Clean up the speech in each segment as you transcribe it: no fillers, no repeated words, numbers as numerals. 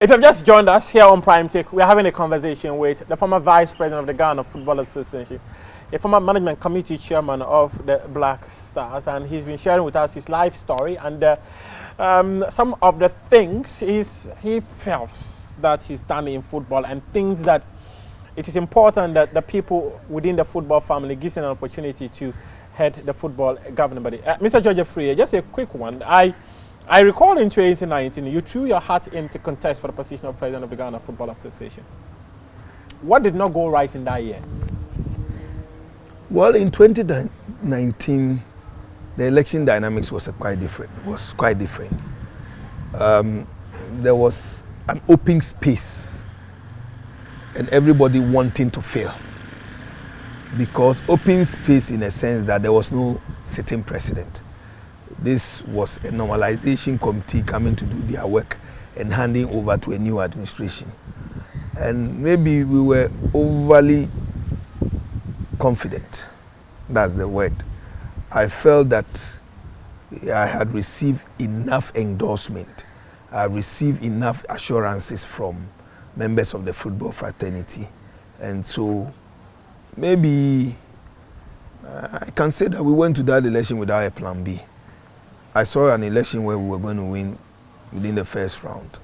If you've just joined us here on Prime Take, we are having a conversation with the former Vice President of the Ghana Football Association, a former Management Committee Chairman of the Black Stars, and he's been sharing with us his life story and some of the things he feels that he's done in football and things that it is important that the people within the football family gives an opportunity to head the football governing body. Mr. George Afriyie, just a quick one. I recall in 2019, you threw your hat into contest for the position of President of the Ghana Football Association. What did not go right in that year? Well, in 2019, the election dynamics was quite different. There was an open space and everybody wanting to fail. Because open space in a sense that there was no sitting president. This was a normalization committee coming to do their work and handing over to a new administration. And maybe we were overly confident. That's the word. I felt that I had received enough endorsement. I received enough assurances from members of the football fraternity. And so maybe I can say that we went to that election without a plan B. I saw an election where we were going to win within the first round.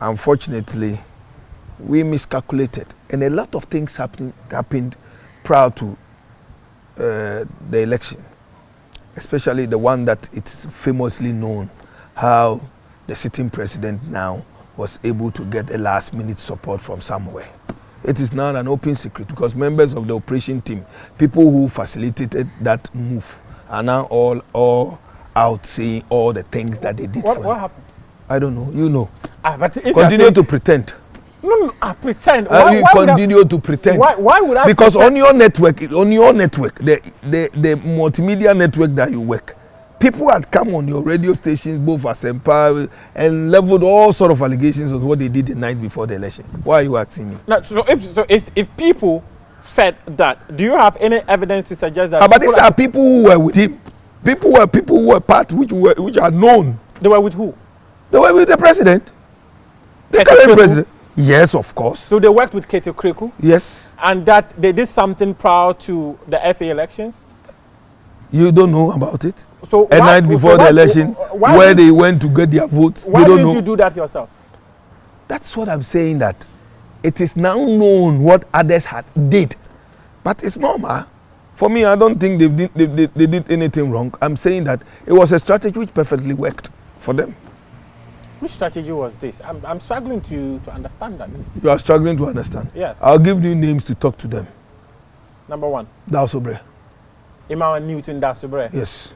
Unfortunately, we miscalculated, and a lot of things happened prior to the election, especially the one that it's famously known, how the sitting president now was able to get a last-minute support from somewhere. It is now an open secret because members of the operation team, people who facilitated that move, are now all out saying all the things that they did for him. What happened? I don't know. You know. But if continue to pretend. No, I pretend. Why continue to pretend? Why would I? Because pretend? on your network, the multimedia network that you work, people had come on your radio stations, both as Empire, and leveled all sort of allegations of what they did the night before the election. Why are you asking me? No, so if people said that, do you have any evidence to suggest that? But these are people who were with him. People who were part, which are known. They were with who? They were with the president. The current president. Yes, of course. So they worked with Keto Kreku? Yes. And that they did something prior to the FA elections? You don't know about it? So a night before the election, where they went to get their votes. Why didn't you do that yourself? That's what I'm saying, that it is now known what others did. But it's normal. For me, I don't think they did anything wrong. I'm saying that it was a strategy which perfectly worked for them. Which strategy was this? I'm struggling to understand that. You are struggling to understand? Yes. I'll give you names to talk to them. Number one. Dawsobre. Emmanuel Newton Dawsobre. Yes.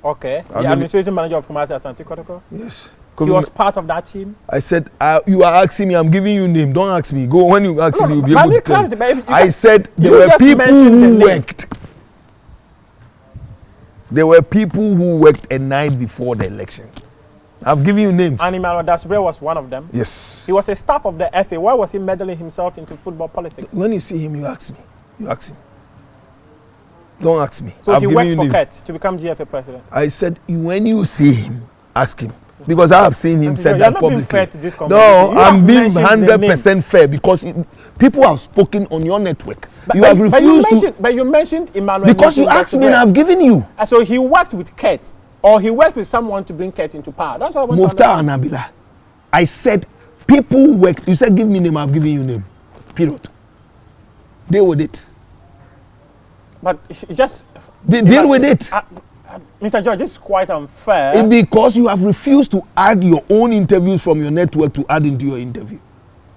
Okay. The administrative manager of Kumasi Asante Kotoko? Yes. He was part of that team? I said, you are asking me, I'm giving you a name. Don't ask me. Go, when you ask me, you'll be able to tell me. I said there were people who worked. There were people who worked a night before the election. I've given you names. And Emmanuel Dawsobre was one of them? Yes. He was a staff of the FA. Why was he meddling himself into football politics? When you see him, you ask me. You ask him. Don't ask me. So he worked for Ket to become GFA president? I said, when you see him, ask him. Because I have seen him say that publicly. No, I'm being 100% fair because people have spoken on your network. But you have refused to. But you mentioned Emmanuel. Because you asked me and I've given you. So he worked with Ket, or he worked with someone to bring Ket into power. That's what I want to understand. Mufta and Nabila. I said people worked. You said give me name. I've given you name. Period. Deal with it. But just deal with it. Mr. George, this is quite unfair. Because you have refused to add your own interviews from your network to add into your interview.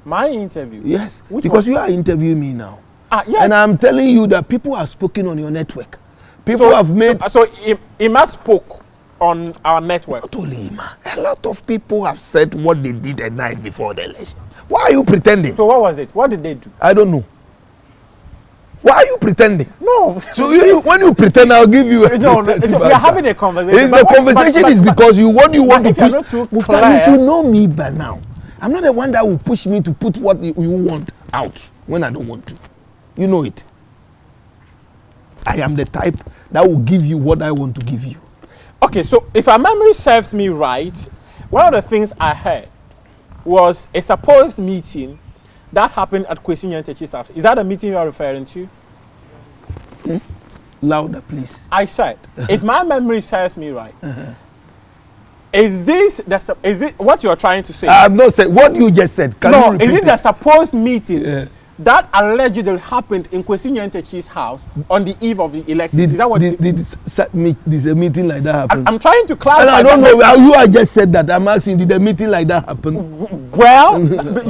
My interview? Yes. Because you are interviewing me now. Yes. And I'm telling you that people have spoken on your network. People have made... So Ima spoke on our network? Not only Ima. A lot of people have said what they did the night before the election. Why are you pretending? So what was it? What did they do? I don't know. Why are you pretending? No. So when you pretend, I'll give you a we are having a conversation. The conversation is because you want to push. If you know me by now, I'm not the one that will push me to put what you want out when I don't want to. You know it. I am the type that will give you what I want to give you. Okay, so if our memory serves me right, one of the things I heard was a supposed meeting that happened at Kwesi Nyantakyi's house. Is that the meeting you are referring to? Louder, please. I said, if my memory serves me right, is it what you are trying to say? I have not said what you just said. Can you repeat is it the supposed meeting that allegedly happened in Kwesi Nyantakyi's house on the eve of the election? Is that what did a meeting like that happen? I'm trying to clarify. And I don't know how you have just said that. I'm asking, did a meeting like that happen? Well,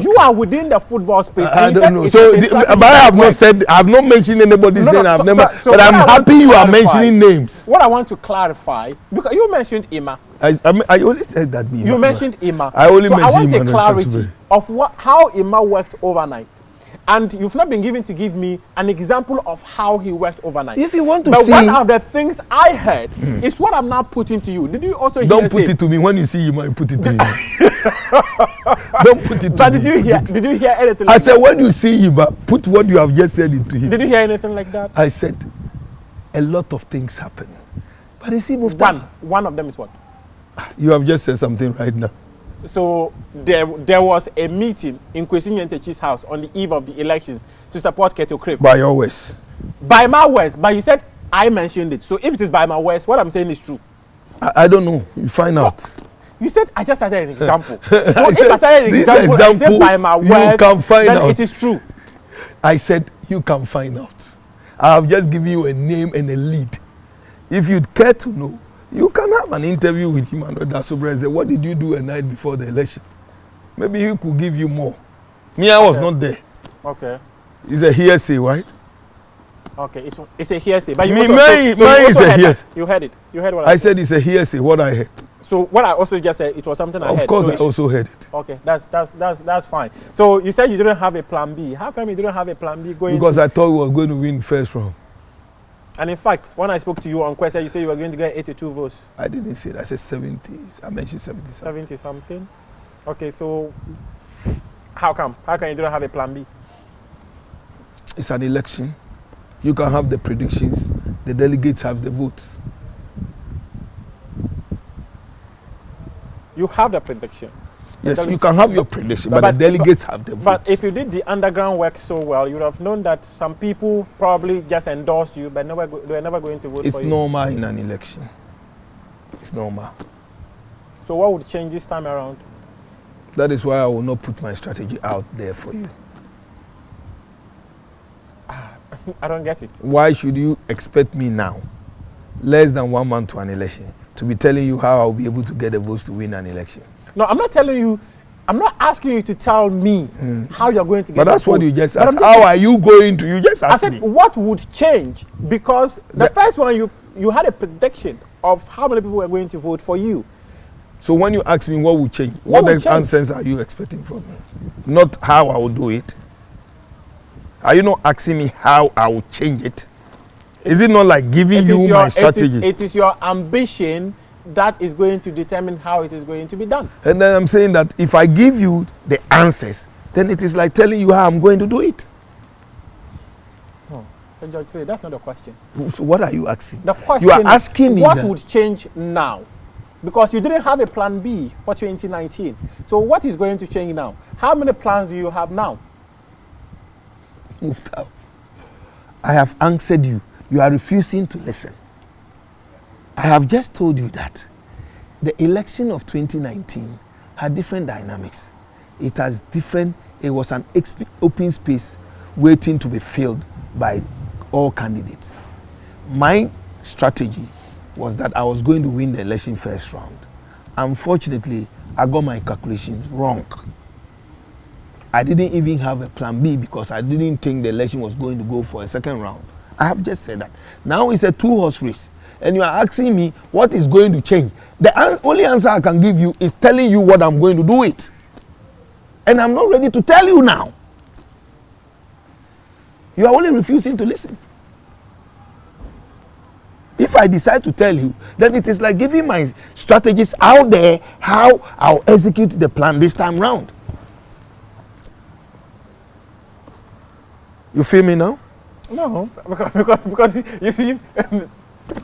you are within the football space. I don't know. So, but I have not said, I have not mentioned anybody's name. I've never. But I'm happy you are mentioning names. What I want to clarify, because you mentioned Ima. I only said that. You mentioned Ima. I only mentioned I want a clarity of how Ima worked overnight. And you've not been given to give me an example of how he worked overnight. If you want to see. But one of the things I heard is what I'm now putting to you. Did you also hear? Don't put it to me. When you see him, I put it to you. Don't put it to me. But did you hear anything like that? I said, when you see him, put what you have just said into him. Did you hear anything like that? I said, a lot of things happen. But you see, Mufta, one of them is what? You have just said something right now. So there was a meeting in Kwesi Nyantakyi's house on the eve of the elections to support Keto Krip. By your words. By my words. But you said I mentioned it. So if it is by my words, what I'm saying is true. I don't know. You find out. You said I just started an example. So if I started an example, I said by my words, you can find then out. It is true. I said you can find out. I have just given you a name and a lead. If you'd care to know, you can have an interview with him and Dasobra and say, what did you do a night before the election? Maybe he could give you more. Me, I was not there. Okay. It's a hearsay, right? Okay, it's a hearsay. But you mine is a hearsay. You heard it. You heard what I said. It's a hearsay, what I heard. So what I also just said, it was something I heard. Of course, I also heard it. Okay, that's fine. So you said you didn't have a plan B. How come you didn't have a plan B going? Because I thought we were going to win first round. And in fact, when I spoke to you on question, you said you were going to get 82 votes. I didn't say that. I said 70. I mentioned 70 something. 70 something. Okay, so how come? How come you don't have a plan B? It's an election. You can have the predictions. The delegates have the votes. You have the prediction. Yes, you can have your prediction, but the delegates have the votes. But if you did the underground work so well, you would have known that some people probably just endorsed you, but they were never going to vote for you. It's normal in an election. It's normal. So what would change this time around? That is why I will not put my strategy out there for you. I don't get it. Why should you expect me now, less than 1 month to an election, to be telling you how I'll be able to get the votes to win an election? No, I'm not telling you. I'm not asking you to tell me how you're going to get. But that's what you just asked. How are you going to? You just asked me. I said, what would change? Because the first one, you had a prediction of how many people were going to vote for you. So when you ask me what would change, what answers are you expecting from me? Not how I will do it. Are you not asking me how I will change it? Is it not like giving you my strategy? It is your ambition that is going to determine how it is going to be done. And then I'm saying that if I give you the answers, then it is like telling you how I'm going to do it. No, Sir George, that's not the question. So what are you asking? The question you are asking me what would change now? Because you didn't have a plan B for 2019. So what is going to change now? How many plans do you have now? Moved out. I have answered you. You are refusing to listen. I have just told you that the election of 2019 had different dynamics. It was an open space waiting to be filled by all candidates. My strategy was that I was going to win the election first round. Unfortunately, I got my calculations wrong. I didn't even have a plan B because I didn't think the election was going to go for a second round. I have just said that. Now it's a 2-horse race. And you are asking me what is going to change. The only answer I can give you is telling you what I'm going to do it. And I'm not ready to tell you now. You are only refusing to listen. If I decide to tell you, then it is like giving my strategies out there how I'll execute the plan this time round. You feel me now? No, because you see,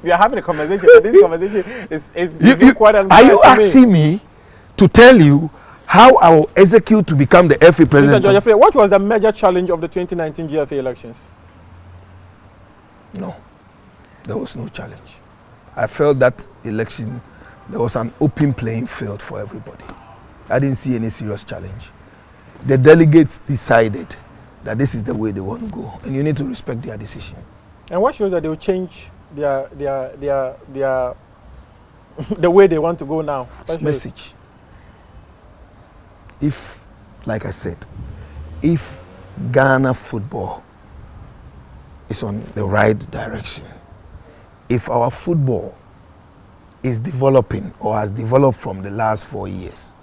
we are having a conversation. But this conversation is quite Are you asking me to tell you How I will execute to become the FA Mr. president. George Afriyie, what was the major challenge of the 2019 GFA elections? No, there was no challenge. I felt that election, there was an open playing field for everybody. I didn't see any serious challenge. The delegates decided that this is the way they want to go, and you need to respect their decision. And what shows that they will change their the way they want to go now? It's message. If, like I said, if Ghana football is on the right direction, if our football is developing or has developed from the last 4 years,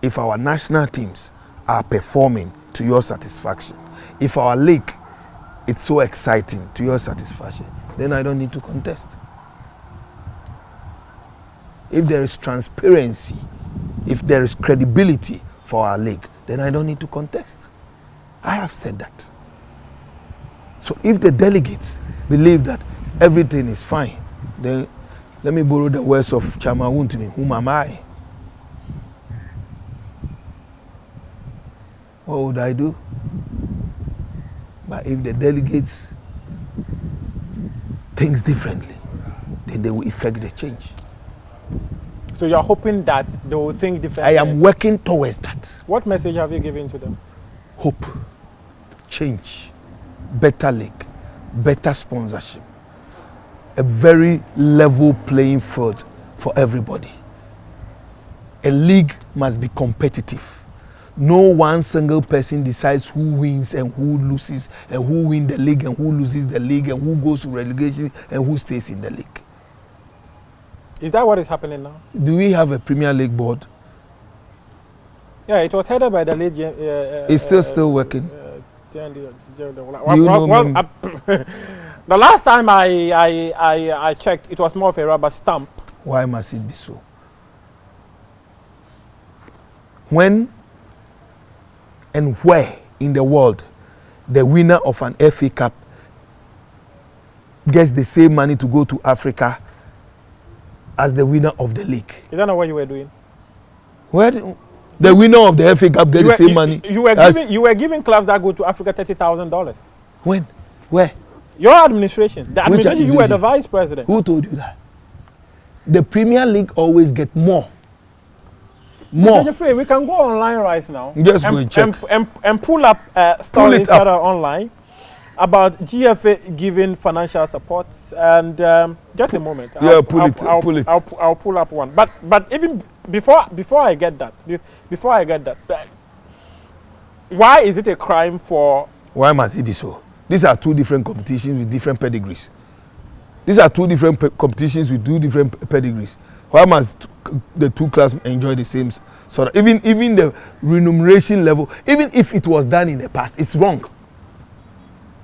if our national teams are performing to your satisfaction, if our league is so exciting to your satisfaction, then I don't need to contest. If there is transparency, if there is credibility for our league, then I don't need to contest. I have said that. So if the delegates believe that everything is fine, then let me borrow the words of Chama Wuntumi, whom am I? What would I do? But if the delegates think differently, then they will effect the change. So you are hoping that they will think differently? I am working towards that. What message have you given to them? Hope, change, better league, better sponsorship, a very level playing field for everybody. A league must be competitive. No one single person decides who wins and who loses, and who wins the league and who loses the league, and who goes to relegation and who stays in the league. Is that what is happening now? Do we have a Premier League board? Yeah, it was headed by the late. It's still working. The last time I checked, it was more of a rubber stamp. Why must it be so? When and where in the world the winner of an FA Cup gets the same money to go to Africa as the winner of the league? Is that not what you were doing? Where the winner of the FA Cup gets the same money? You were giving clubs that go to Africa $30,000. When? Where? Your administration. The administration, you were the vice president. Who told you that? The Premier League always get more. More. Jeffrey, we can go online right now. Just go and check. And pull up stories that are online about GFA giving financial support. And just a moment. Yeah, pull it. I'll pull up one. But even before I get that, why is it a crime for? Why must it be so? These are two different competitions with different pedigrees. These are two different competitions with two different pedigrees. Why must the two clubs enjoy the same sort of, even the remuneration level, even if it was done in the past, it's wrong.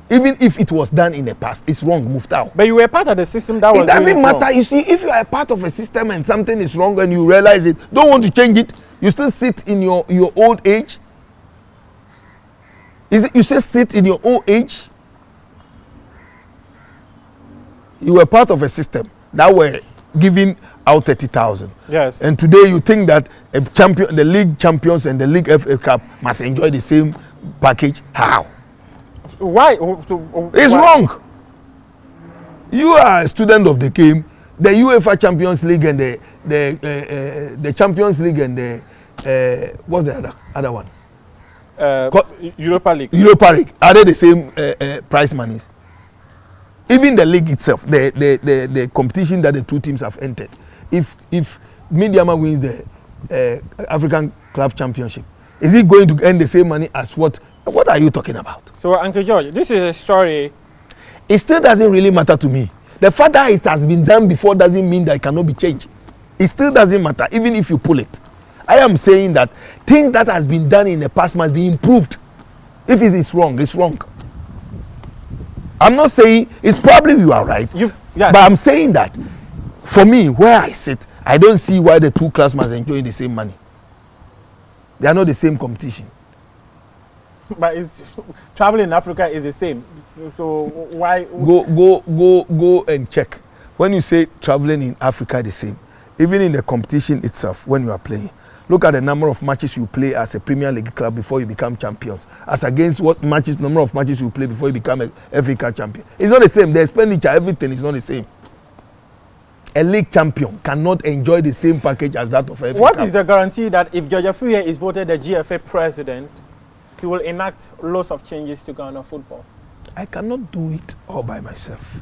Even if it was done in the past, it's wrong, Muftau. But you were part of the system that was. It doesn't matter. You see, if you are a part of a system and something is wrong and you realize it, don't want to change it, you still sit in your old age. You still sit in your old age. You were part of a system that were giving out 30,000. Yes. And today you think that the league champions and the league FA Cup must enjoy the same package? How? Why? It's wrong. You are a student of the game. The UEFA Champions League and the Champions League and the what's the other one? Europa League. Europa League. Are they the same prize monies? Even the league itself, the competition that the two teams have entered. If Midiama wins the African Club Championship, is it going to earn the same money as what are you talking about? So, Uncle George, this is a story. It still doesn't really matter to me. The fact that it has been done before doesn't mean that it cannot be changed. It still doesn't matter, even if you pull it. I am saying that things that has been done in the past must be improved. If it is wrong, it's wrong. I'm not saying it's probably you are right, yes. But I'm saying that for me, where I sit, I don't see why the two clubs must enjoy the same money. They are not the same competition. But traveling in Africa is the same. So why? Go and check. When you say traveling in Africa the same, even in the competition itself, when you are playing, Look at the number of matches you play as a Premier League club before you become champions, as against what number of matches you play before you become a FA Cup champion. It's not the same. The expenditure, everything is not the same. A league champion cannot enjoy the same package as that of a FA Cup. What is the guarantee that if George Afriyie is voted the GFA president, he will enact lots of changes to Ghana football? I cannot do it all by myself.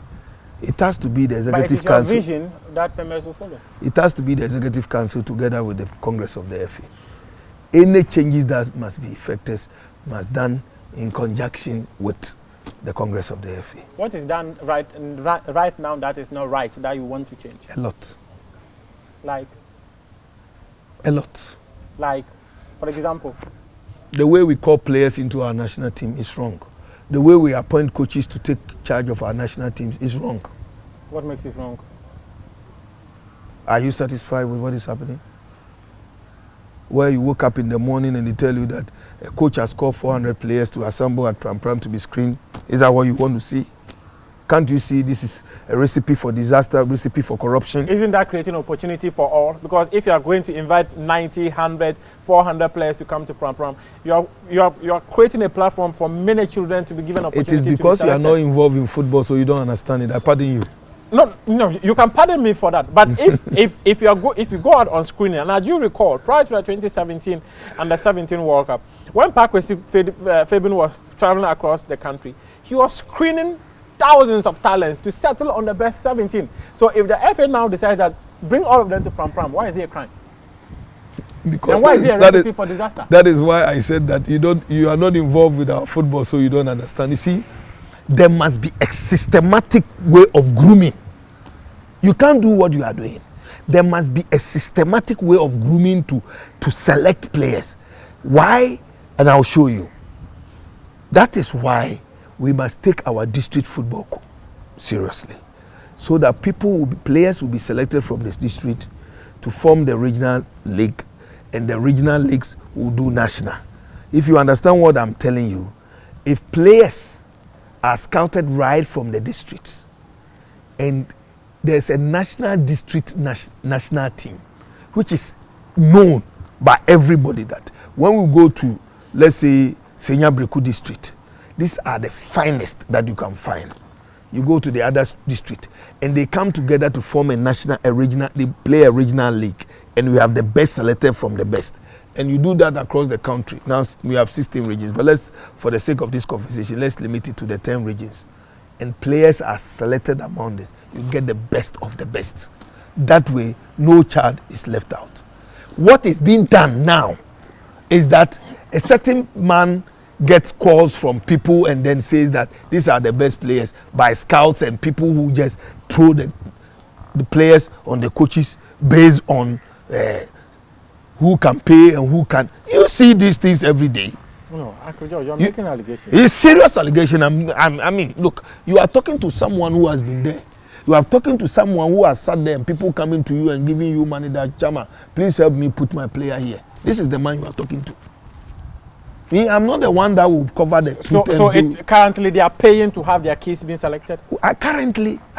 It has to be the But it executive is your council. vision that members will follow. It has to be the executive council together with the Congress of the FA. Any changes that must be effected must done in conjunction with the Congress of the FA. What is done right now that is not right, that you want to change? A lot. Like, A lot. for example? The way we call players into our national team is wrong. The way we appoint coaches to take charge of our national teams is wrong. What makes it wrong? Are you satisfied with what is happening? Where you woke up in the morning and they tell you that a coach has called 400 players to assemble at Pram Pram to be screened. Is that what you want to see? Can't you see this is a recipe for disaster, a recipe for corruption? Isn't that creating opportunity for all? Because if you are going to invite 90, 100, 400 players to come to Pram Pram, you are creating a platform for many children to be given opportunity. It is because you are not involved in football, so you don't understand it. I pardon you. No, you can pardon me for that. But if you go out on screening, and as you recall, prior to the 2017 and the 17 World Cup, when Fabian was traveling across the country, he was screening thousands of talents to settle on the best 17. So if the FA now decides that bring all of them to Pram Pram, why is it a crime? Because and why is it a recipe for disaster? That is why I said that you are not involved with our football, so you don't understand. You see, there must be a systematic way of grooming. You can't do what you are doing. There must be a systematic way of grooming to select players. Why? And I'll show you. That is why we must take our district football seriously, so that players will be selected from this district to form the regional league, and the regional leagues will do national. If you understand what I'm telling you, if players are scouted right from the districts, and there's a national district national team, which is known by everybody, that when we go to, let's say, Senya Breku district, these are the finest that you can find. You go to the other district and they come together to form they play a regional league, and we have the best selected from the best. And you do that across the country. Now we have 16 regions, but for the sake of this conversation, let's limit it to the 10 regions. And players are selected among this. You get the best of the best. That way, no child is left out. What is being done now is that a certain man gets calls from people and then says that these are the best players by scouts and people who just throw the players on the coaches based on who can pay and who can. You see these things every day. No, Uncle George, you're making allegations. It's serious allegation. I mean, look, you are talking to someone who has been there. You are talking to someone who has sat there and people coming to you and giving you money that, Chama, please help me put my player here. This is the man you are talking to. Me, I'm not the one that will cover the truth. So currently they are paying to have their kids being selected? I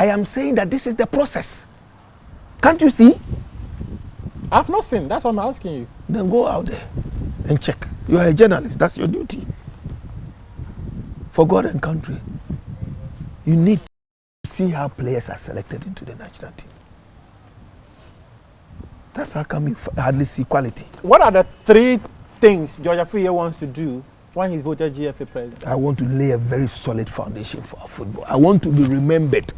am saying that this is the process. Can't you see? I've not seen. That's what I'm asking you. Then go out there and check. You are a journalist. That's your duty. For God and country. You need to see how players are selected into the national team. That's how come you hardly see quality. What are the 3 things George Afriyie wants to do when he's voted GFA president? I want to lay a very solid foundation for our football. I want to be remembered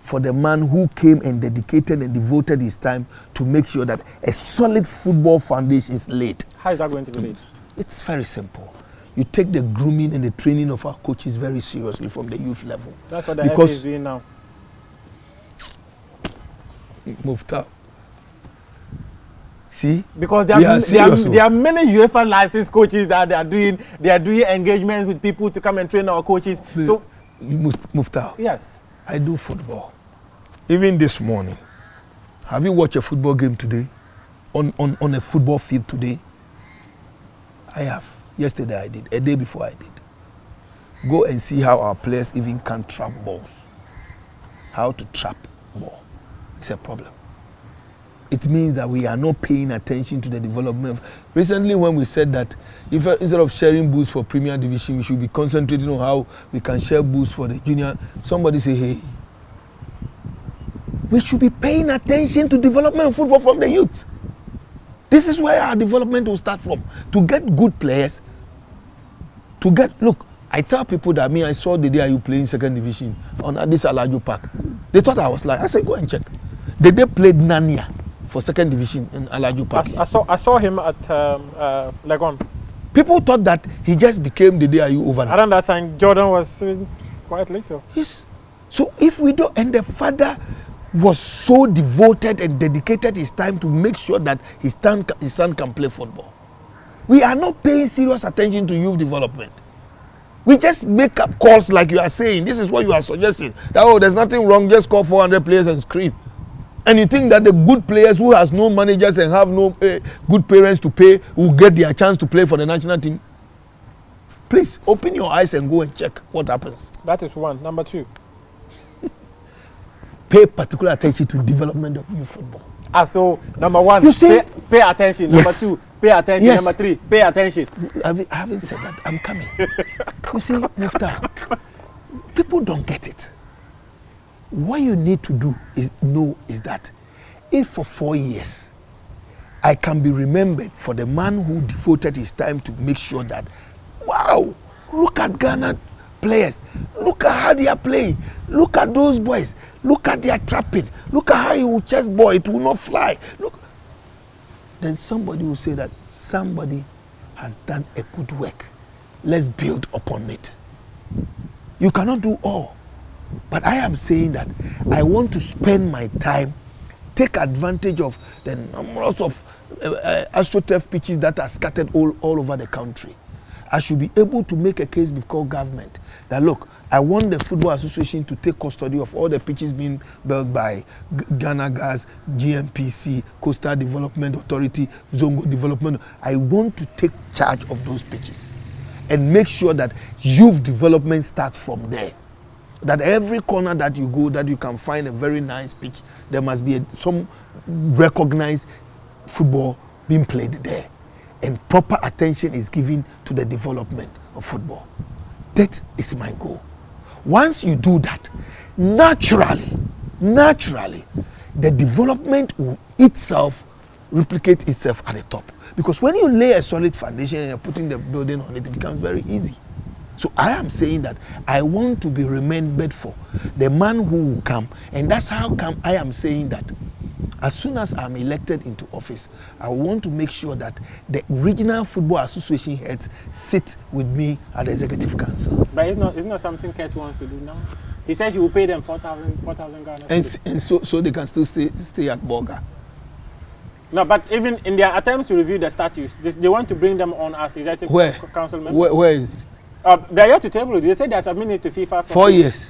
for the man who came and dedicated and devoted his time to make sure that a solid football foundation is laid. How is that going to be laid? It's very simple. You take the grooming and the training of our coaches very seriously from the youth level. That's what the FA is doing now. Moved out. See? Because there are many UEFA licensed coaches that they are doing engagements with people to come and train our coaches. So Mufta. Yes. I do football. Even this morning. Have you watched a football game today? On a football field today? I have. Yesterday I did. A day before I did. Go and see how our players even can trap balls. How to trap ball. It's a problem. it means that we are not paying attention to the development. Recently, when we said that if instead of sharing boosts for Premier Division, we should be concentrating on how we can share boosts for the junior, somebody say, hey, we should be paying attention to development of football from the youth. This is where our development will start from. To get good players, look, I tell people that I saw the day you playing second division on this Alajo Park. They thought I was lying. I said, go and check. The day played Nania for second division in Alajo Park. I saw him at Legon. People thought that he just became the day overnight. Around that time, Jordan was quite little. Yes. So if we don't, and the father was so devoted and dedicated his time to make sure that his son can play football. We are not paying serious attention to youth development. We just make up calls like you are saying. This is what you are suggesting. That, oh, there's nothing wrong, just call 400 players and scream. And you think that the good players who has no managers and have no good parents to pay will get their chance to play for the national team? Please, open your eyes and go and check what happens. That is one. Number two. Pay particular attention to development of youth football. So number one, you see, pay attention. Yes. Number two, pay attention. Yes. Number three, pay attention. I haven't said that. I'm coming. You see, Mr. People don't get it. What you need to do is that if for 4 years I can be remembered for the man who devoted his time to make sure that, wow, look at Ghana players, look at how they are playing, look at those boys, look at their trapping, look at how he will chess ball, it will not fly. Look, then somebody will say that somebody has done a good work. Let's build upon it. You cannot do all. But I am saying that I want to spend my time, take advantage of the numbers of AstroTurf pitches that are scattered all over the country. I should be able to make a case before government that, look, I want the Football Association to take custody of all the pitches being built by Ghana Gas, GMPC, Coastal Development Authority, Zongo Development. I want to take charge of those pitches and make sure that youth development starts from there. That every corner that you go, that you can find a very nice pitch, there must be some recognized football being played there. And proper attention is given to the development of football. That is my goal. Once you do that, naturally, the development will itself replicate itself at the top. Because when you lay a solid foundation and you're putting the building on it, it becomes very easy. So I am saying that I want to be remembered for the man who will come. And that's how come I am saying that as soon as I'm elected into office, I want to make sure that the regional football association heads sit with me at the executive council. But it's not something Kurt wants to do now. He said he will pay them 4,000 Ghana. And so they can still stay at Boga. No, but even in their attempts to review the statutes, they want to bring them on as executive council members. Where is it? They are here to table it. They said they are submitting it to FIFA. 4 years.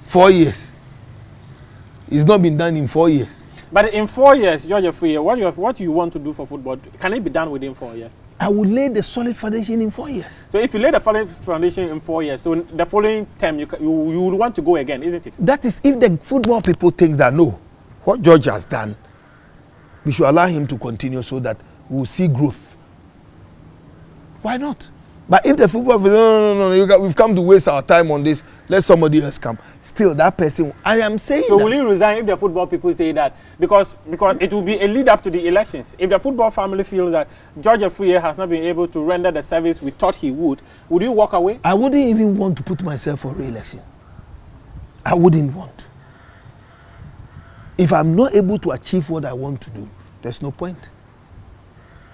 4 years. It's not been done in 4 years. But in 4 years, George Afriyie, what you want to do for football, can it be done within 4 years? I will lay the solid foundation in 4 years. So if you lay the solid foundation in 4 years, so the following term you would want to go again, isn't it? That is if the football people think that no, what George has done, we should allow him to continue so that we'll see growth. Why not? But if the football people, no, we've come to waste our time on this, let somebody else come. Still, that person, I am saying so will you resign if the football people say that? Because it will be a lead up to the elections. If the football family feels that George Afriyie has not been able to render the service we thought he would you walk away? I wouldn't even want to put myself for re-election. I wouldn't want. If I'm not able to achieve what I want to do, there's no point.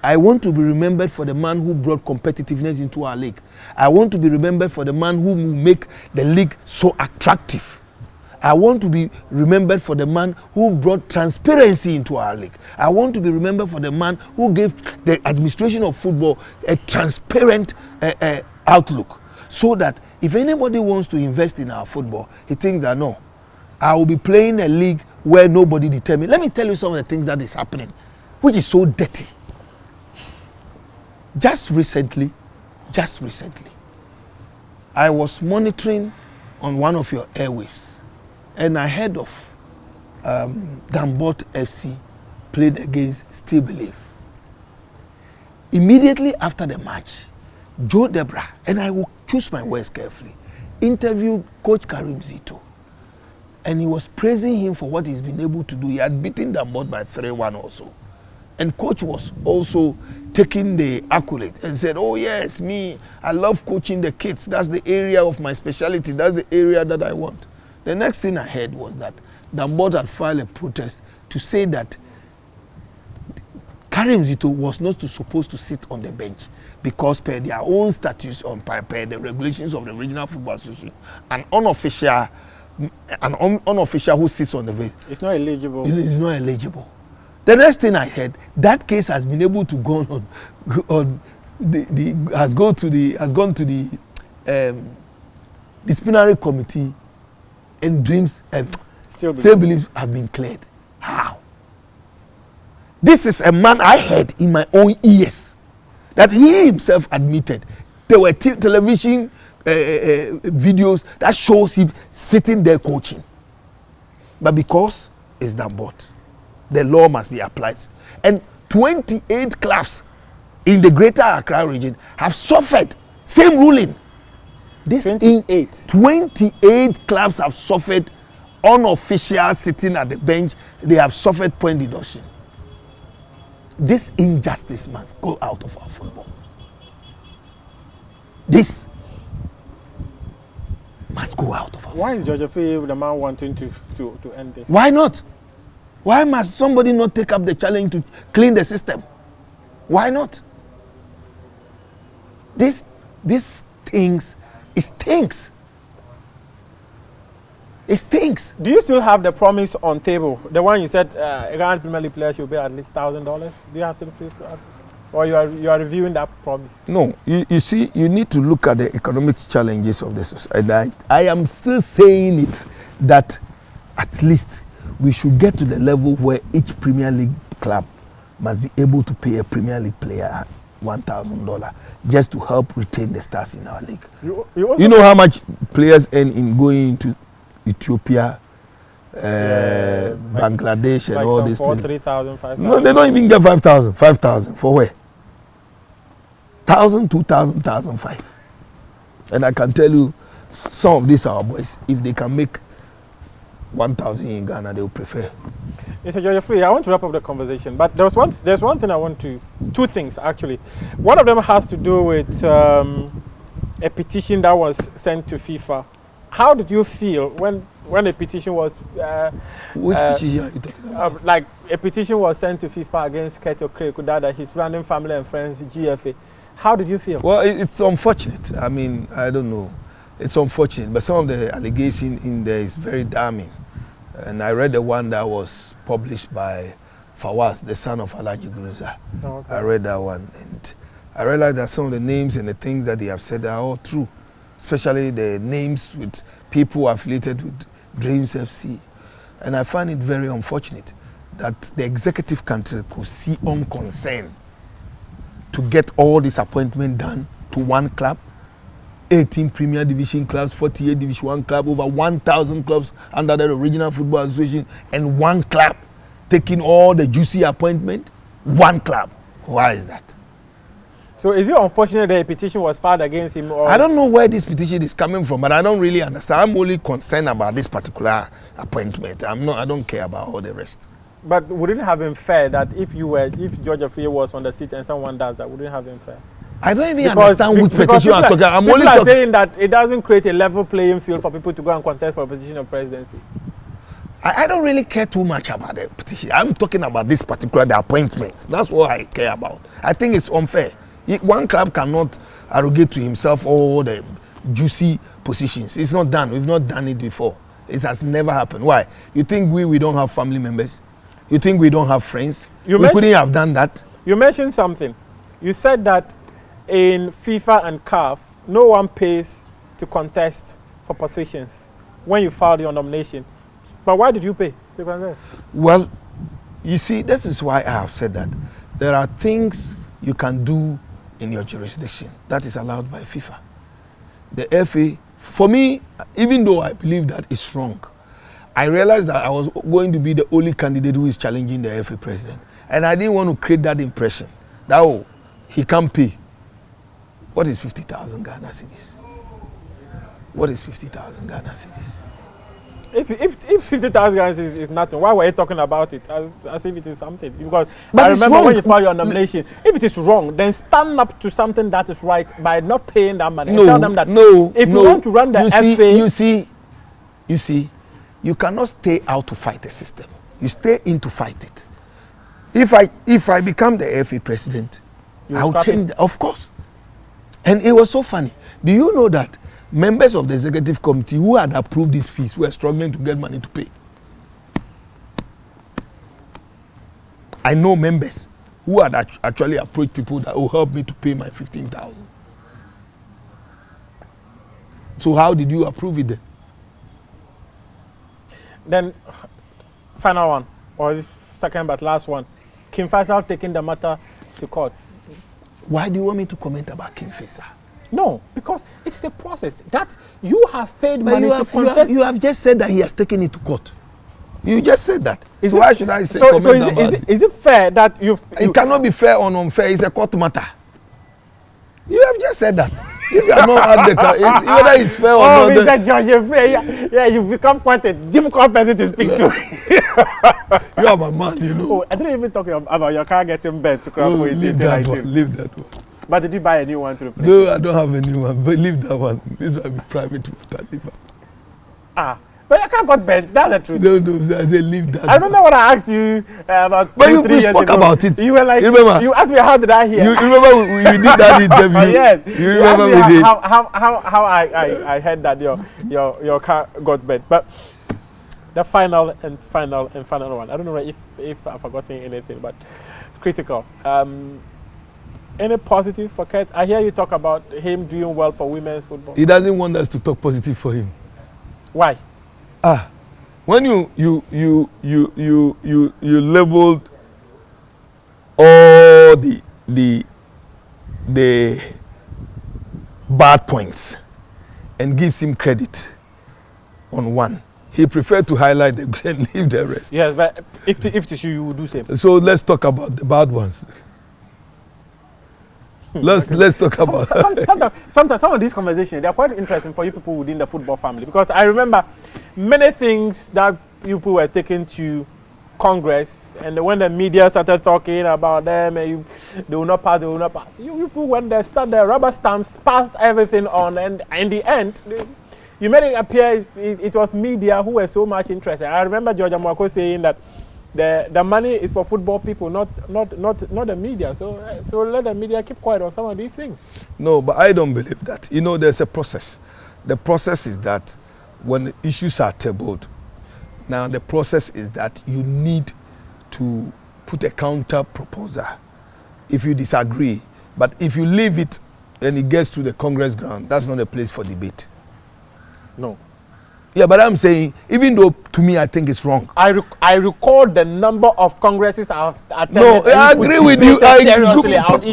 I want to be remembered for the man who brought competitiveness into our league. I want to be remembered for the man who will make the league so attractive. I want to be remembered for the man who brought transparency into our league. I want to be remembered for the man who gave the administration of football a transparent outlook. So that if anybody wants to invest in our football, he thinks that no, I will be playing a league where nobody determines. Let me tell you some of the things that is happening, which is so dirty. Just recently, I was monitoring on one of your airwaves, and I heard of Dambot FC played against Still Believe. Immediately after the match, Joe Debra, and I will choose my words carefully, interviewed Coach Karim Zito. And he was praising him for what he's been able to do. He had beaten Dambot by 3-1 also. And Coach was also taking the accolade and said, oh yes, me, I love coaching the kids. That's the area of my specialty. That's the area that I want. The next thing I heard was that Dambot had filed a protest to say that Karim Zito was not supposed to sit on the bench because per their own statutes, per the regulations of the Regional Football Association, an unofficial who sits on the bench. It's not eligible. It's not eligible. The next thing I heard, that case has been able to go has gone to the disciplinary committee, and Dreams Still Believe have been cleared. How? This is a man I heard in my own ears that he himself admitted. There were television videos that shows him sitting there coaching. But because it's Dambot, the law must be applied. And 28 clubs in the Greater Accra region have suffered same ruling. 28 clubs have suffered unofficial sitting at the bench. They have suffered point deduction. This injustice must go out of our football. This must go out of our Why is George Afriyie the man wanting to end this? Why not? Why must somebody not take up the challenge to clean the system? Why not? This stinks. It stinks. It stinks. Do you still have the promise on table? The one you said Ghana Premier League players should pay at least $1,000. Do you have something? Or you are reviewing that promise? No. You see, you need to look at the economic challenges of the society. I am still saying it that at least we should get to the level where each Premier League club must be able to pay a Premier League player $1,000 just to help retain the stars in our league. You know how much players earn in going into Ethiopia, Bangladesh, and all these places? 3,000, 5,000. No, they don't even get 5,000. 5,000 for where? 1,000, 2,000, 1,500. And I can tell you, some of these our boys, if they can make 1,000 in Ghana, they will prefer. Mr. George Afriyie, I want to wrap up the conversation, but there's one thing I want to, two things actually. One of them has to do with a petition that was sent to FIFA. How did you feel when a petition was which petition are you talking about? like a petition was sent to FIFA against Keto Krekudada, his random family and friends, GFA. How did you feel? Well, it's unfortunate. I mean, I don't know. It's unfortunate, but some of the allegation in there is very damning. And I read the one that was published by Fawaz, the son of Alhaji Guruza. Oh, okay. I read that one, and I realized that some of the names and the things that they have said are all true, especially the names with people affiliated with Dreams FC. And I find it very unfortunate that the executive council could see unconcerned to get all this appointment done to one club, 18 Premier Division clubs, 48 Division 1 clubs, over 1,000 clubs under the Regional Football Association, and one club taking all the juicy appointment. One club. Why is that? So is it unfortunate that a petition was filed against him? Or? I don't know where this petition is coming from, but I don't really understand. I'm only concerned about this particular appointment. I don't care about all the rest. But wouldn't it have been fair that if George Afriyie was on the seat and someone does that, wouldn't it have been fair? I don't even understand which petition you are talking about. People are saying that it doesn't create a level playing field for people to go and contest for a position of presidency. I don't really care too much about the petition. I'm talking about this particular, the appointments. That's what I care about. I think it's unfair. One club cannot arrogate to himself all the juicy positions. It's not done. We've not done it before. It has never happened. Why? You think we don't have family members? You think we don't have friends? We couldn't have done that. You mentioned something. You said that in FIFA and CAF, no one pays to contest for positions when you file your nomination. But why did you pay to contest? Well, you see, that is why I have said that. There are things you can do in your jurisdiction that is allowed by FIFA. The FA, for me, even though I believe that is wrong, I realized that I was going to be the only candidate who is challenging the FA president. And I didn't want to create that impression that, oh, he can't pay. What is 50,000 Ghana cedis? What is 50,000 Ghana cedis? If 50,000 Ghana cedis is nothing, why were you talking about it as if it is something? Because but I remember when you filed your nomination, if it is wrong, then stand up to something that is right by not paying that money. No, and tell them that if you want to run the FA... You see, you cannot stay out to fight the system. You stay in to fight it. If I become the FA president, I'll change, of course. And it was so funny. Do you know that members of the executive committee who had approved these fees were struggling to get money to pay? I know members who had actually approached people that will help me to pay my 15,000. So how did you approve it then? Then, final one, or this second but last one. King Faisal taking the matter to court. Why do you want me to comment about King Faisal? No, because it's a process that you have paid money to contest. You have just said that he has taken it to court. You just said that. So why should I say comment about it? Is it fair that you've... It cannot be fair or unfair. It's a court matter. You have just said that. If you have not had the whether it's fair or not. Oh, Mr. George, yeah, you've become quite a difficult person to speak to. You are my man, you know. Oh, I didn't even talk about your car getting bent to crash for leave that one. Leave that one. But did you buy a new one to replace? No, I don't have a new one. But leave that one. This one be private water. Leave it. But your car got bent. That's the truth. No, I said leave that. I remember when I asked you about but 3 years spoke ago. About it. You were like, you asked me how did I hear? You remember we did that interview? Yes. You remember we did. How I heard that your car got bent. But the final one. I don't know if I've forgotten anything, but critical. Any positive for Kurt? I hear you talk about him doing well for women's football. He doesn't want us to talk positive for him. Why? When you labeled all the bad points and gives him credit on one, he preferred to highlight the good and leave the rest. Yes, but if it is you would do same. So let's talk about the bad ones. Let's talk about sometimes some of these conversations, they are quite interesting for you people within the football family, because I remember many things that you people were taken to Congress, and when the media started talking about them, and they will not pass. You people, when they start the rubber stamps, passed everything on, and in the end, you made it appear it was media who were so much interested. I remember George Amwako saying that the money is for football people, not the media. So let the media keep quiet on some of these things. No, but I don't believe that. You know, there's a process. The process is that when issues are tabled, now the process is that you need to put a counter proposal if you disagree. But if you leave it and it gets to the Congress ground, that's not a place for debate. No. Yeah, but I'm saying, even though to me I think it's wrong. I recall the number of congresses I've attended. No, I agree with you.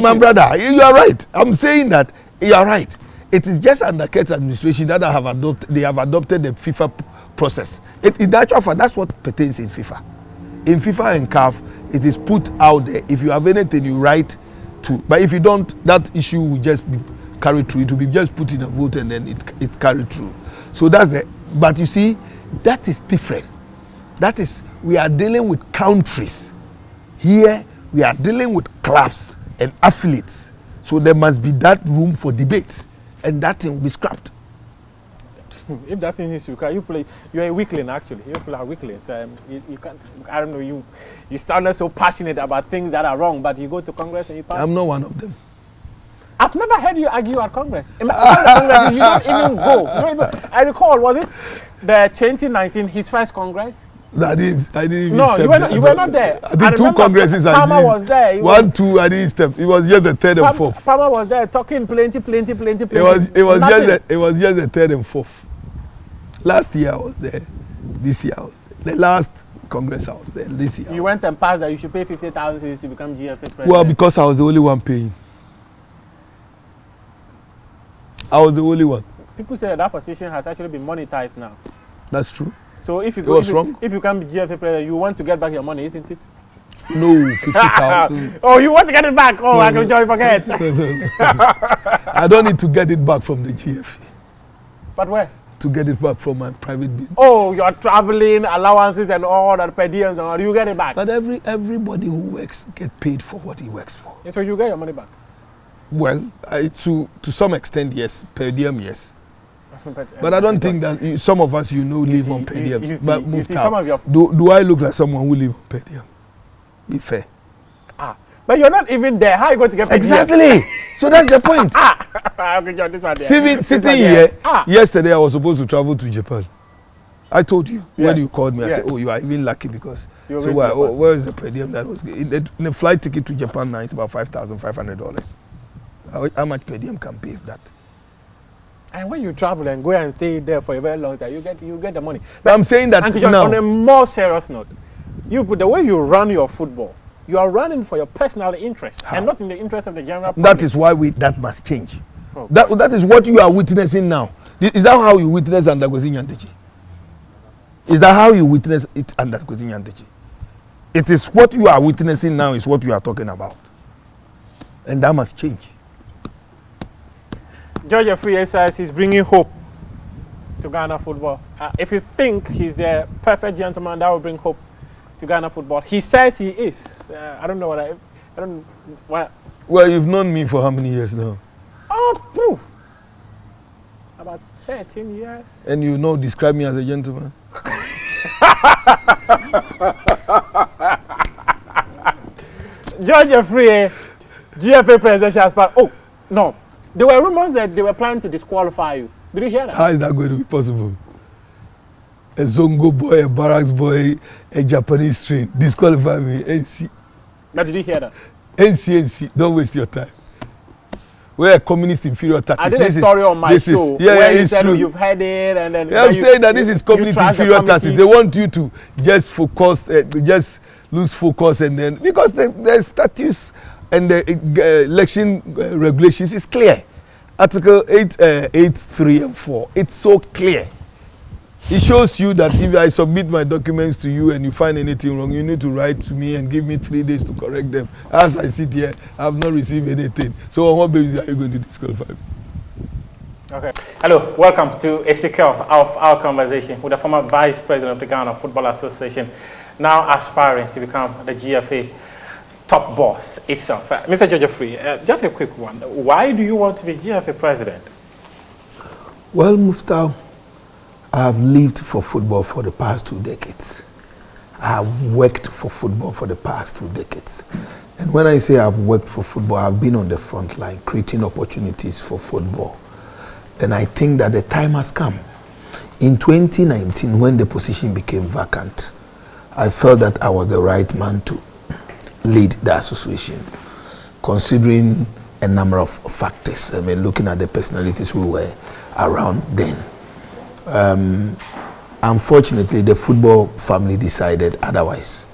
My brother, you are right. I'm saying that you are right. It is just under Kurt's administration that they have adopted the FIFA process. In actual fact, that's what pertains in FIFA. In FIFA and CAF, it is put out there. If you have anything, you write to. But if you don't, that issue will just be carried through. It will be just put in a vote and then it's carried through. So that's the. But you see, that is different. That is, we are dealing with countries. Here, we are dealing with clubs and affiliates. So there must be that room for debate. And that thing will be scrapped. If that thing is you're a weakling actually. You people are weaklings. You can't, I don't know, you sound so passionate about things that are wrong, but you go to Congress and you pass. I'm not one of them. I've never heard you argue at Congress. In Congress, you don't even go. I recall, was it the 2019, his first Congress? I didn't even no, step you were not there. I did two congresses. Palmer was there. One, two, I didn't step. It was just the third and fourth. Palmer was there talking plenty. It was just the third and fourth. Last year I was there. This year I was there. The last Congress I was there. This year. You went and passed that you should pay 50,000 to become GFA president. Well, because I was the only one paying. I was the only one. People say that position has actually been monetized now. That's true. So if you It go, was wrong. if you can't be GFA president, you want to get back your money, isn't it? No, 50,000. Oh, you want to get it back? Oh, I can join forget. I don't need to get it back from the GFA. But where? To get it back from my private business. Oh, you're traveling, allowances and all that per diems and all, you get it back. But everybody who works get paid for what he works for. And so you get your money back. Well, to some extent, yes. Per diem, yes. But I don't think that some of us, live on per diem. But do I look like someone who live on per diem? Be fair. But you're not even there. How are you going to get per diem? Exactly. So that's the point. Okay, John, this one there. Sitting here, yesterday I was supposed to travel to Japan. I told you when you called me. I said, "Oh, you are even lucky because." So where is the per diem that was? The flight ticket to Japan now is about $5,500. How much per diem can pay that? And when you travel and go and stay there for a very long time, you get the money. But I'm saying that now, on a more serious note, the way you run your football, you are running for your personal interest and not in the interest of the general public. That is why that must change. Oh. That is what you are witnessing now. Is that how you witness under Kwesi Nyantakyi? Is that how you witness it under Kwesi Nyantakyi? It is what you are witnessing now is what you are talking about. And that must change. George Afriyie says he's bringing hope to Ghana football. If you think he's a perfect gentleman that will bring hope to Ghana football, he says he is. I don't know what Well, you've known me for how many years now? Oh, about 13 years. And describe me as a gentleman. George Afriyie, GFA presidential aspirant. Oh, no. There were rumors that they were planning to disqualify you. Did you hear that? How is that going to be possible? A Zongo boy, a Barracks boy, a Japanese strain, disqualify me, NC. But did you hear that? NC, don't waste your time. We're a communist inferior tactics. I did a story on my show where you said you've heard it and then... Yeah, I'm saying that this is communist inferior tactics. They want you to just focus, just lose focus and then... Because the statutes and the election regulations is clear. Article 8, 3 and 4. It's so clear. It shows you that if I submit my documents to you and you find anything wrong, you need to write to me and give me 3 days to correct them. As I sit here, I have not received anything. So on what basis are you going to disqualify me? Okay. Hello, welcome to a sequel of our conversation with the former Vice President of the Ghana Football Association, now aspiring to become the GFA top boss itself. Mr. George Afriyie, just a quick one. Why do you want to be GFA president? Well, Mufta, I have lived for football for the past 2 decades. I have worked for football for the past 2 decades. And when I say I've worked for football, I've been on the front line, creating opportunities for football. And I think that the time has come. In 2019, when the position became vacant, I felt that I was the right man to lead the association, considering a number of factors. I mean, looking at the personalities who were around then. Unfortunately, the football family decided otherwise.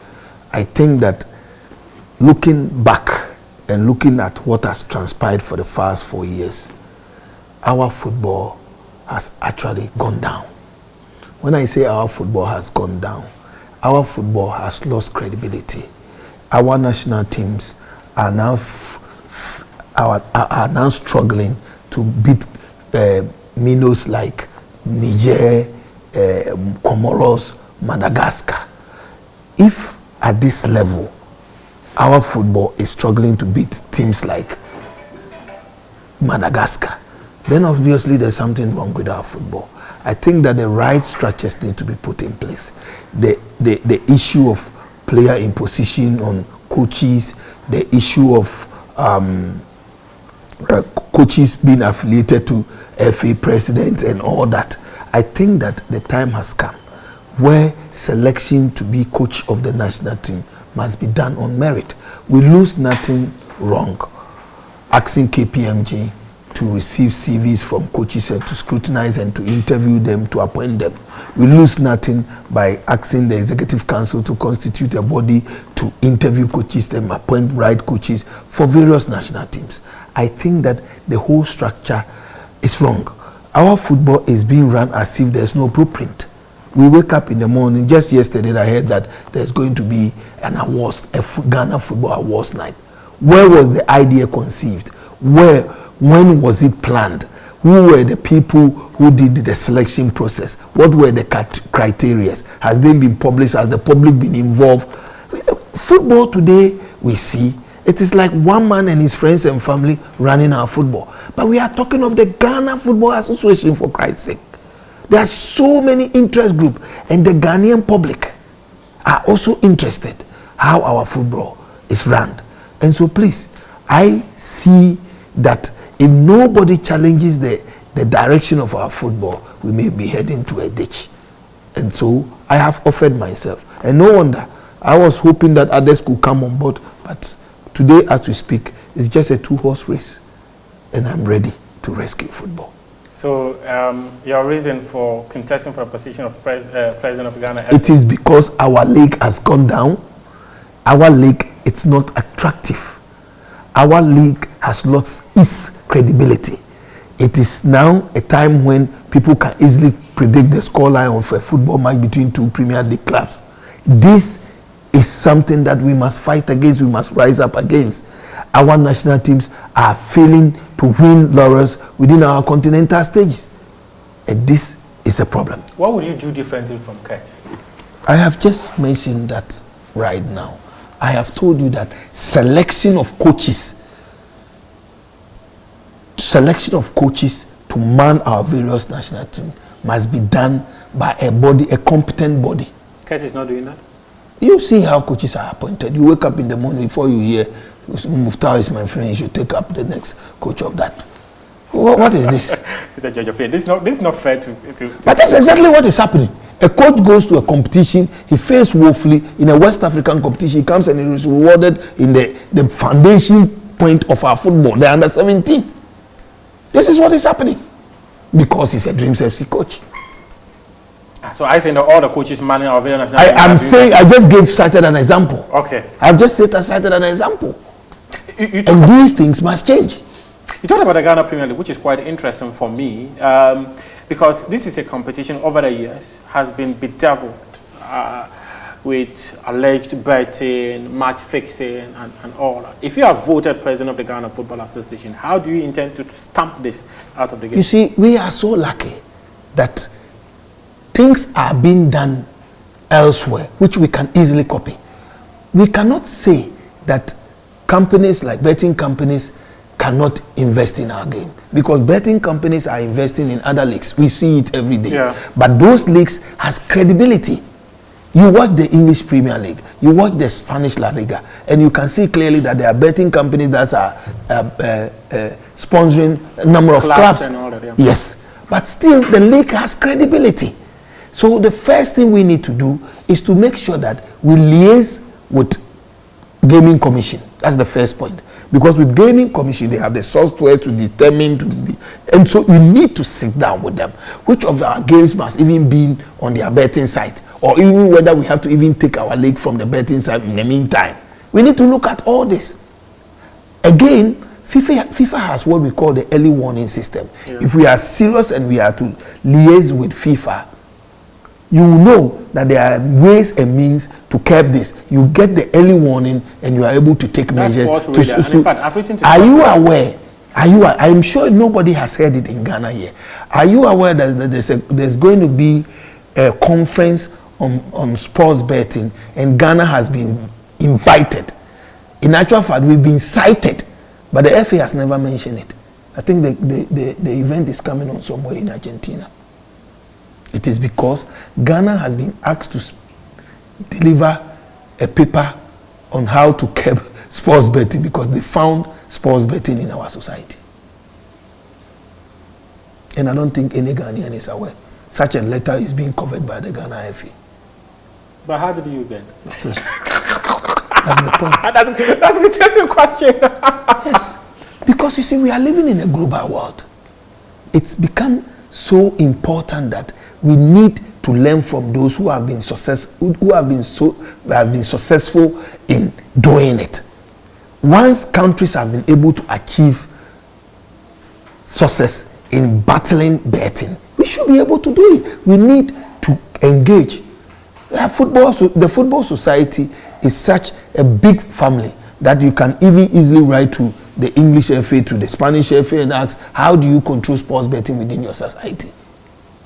I think that looking back and looking at what has transpired for the past 4 years, our football has actually gone down. When I say our football has gone down, our football has lost credibility. Our national teams are now struggling to beat minnows like Niger, Comoros, Madagascar. If at this level our football is struggling to beat teams like Madagascar, then obviously there's something wrong with our football. I think that the right structures need to be put in place. The issue of player imposition on coaches, the issue of coaches being affiliated to FA presidents and all that. I think that the time has come where selection to be coach of the national team must be done on merit. We lose nothing wrong asking KPMG to receive CVs from coaches and to scrutinize and to interview them, to appoint them. We lose nothing by asking the Executive Council to constitute a body to interview coaches and appoint right coaches for various national teams. I think that the whole structure is wrong. Our football is being run as if there's no blueprint. We wake up in the morning. Just yesterday, I heard that there's going to be an awards, Ghana Football Awards night. Where was the idea conceived? When was it planned? Who were the people who did the selection process? What were the criteria? Has they been published? Has the public been involved? Football today, we see, it is like one man and his friends and family running our football. But we are talking of the Ghana Football Association, for Christ's sake. There are so many interest groups, and the Ghanaian public are also interested how our football is run. And so please, I see that if nobody challenges the direction of our football, we may be heading to a ditch. And so I have offered myself. And no wonder, I was hoping that others could come on board. But today, as we speak, it's just a 2-horse race. And I'm ready to rescue football. So your reason for contesting for a position of President of Ghana? It is because our league has gone down. Our league, it's not attractive. Our league has lost its credibility. It is now a time when people can easily predict the scoreline of a football match between two Premier League clubs. This is something that we must fight against, we must rise up against. Our national teams are failing to win laurels within our continental stages. And this is a problem. What would you do differently from Kurt? I have just mentioned that right now. I have told you that selection of coaches to man our various national teams must be done by a body, a competent body. Kurt is not doing that? You see how coaches are appointed. You wake up in the morning before you hear, Muftar is my friend, you should take up the next coach of that. What is this? This is not fair to But that's exactly what is happening. A coach goes to a competition, he fails woefully in a West African competition, he comes and he is rewarded in the foundation point of our football, the under-17. This is what is happening because he's a Dreams FC coach. So I say that all the coaches manning our very national. I'm saying I just cited an example. Okay. I've just cited an example. And these things must change. You talked about the Ghana Premier League, which is quite interesting for me, because this is a competition over the years has been bedeviled with alleged betting, match fixing, and all that. If you are voted president of the Ghana Football Association, how do you intend to stamp this out of the game? You see, we are so lucky that things are being done elsewhere, which we can easily copy. We cannot say that companies like betting companies cannot invest in our game, because betting companies are investing in other leagues. We see it every day. Yeah. But those leagues has credibility. You watch the English Premier League, you watch the Spanish La Liga, and you can see clearly that there are betting companies that are sponsoring a number of clubs. And all that, yeah. Yes, but still the league has credibility. So the first thing we need to do is to make sure that we liaise with Gaming Commission. That's the first point. Because with Gaming Commission, they have the software to determine, and so we need to sit down with them. Which of our games must even be on their betting site, or even whether we have to even take our league from the betting site in the meantime. We need to look at all this. Again, FIFA has what we call the early warning system. Yeah. If we are serious and we are to liaise with FIFA, you know that there are ways and means to curb this. You get the early warning and you are able to take measures. Are you aware? I'm sure nobody has heard it in Ghana here. Are you aware that there's going to be a conference on sports betting, and Ghana has been invited? In actual fact, we've been cited, but the FA has never mentioned it. I think the event is coming on somewhere in Argentina. It is because Ghana has been asked to deliver a paper on how to curb sports betting, because they found sports betting in our society. And I don't think any Ghanaian is aware. Such a letter is being covered by the Ghana FA. But how did you get? That's the point. That's an interesting question. Yes. Because you see, we are living in a global world. It's become so important that we need to learn from those who have been successful in doing it. Once countries have been able to achieve success in battling betting, we should be able to do it. We need to engage. The football society is such a big family that you can even easily write to the English FA, to the Spanish FA, and ask, how do you control sports betting within your society?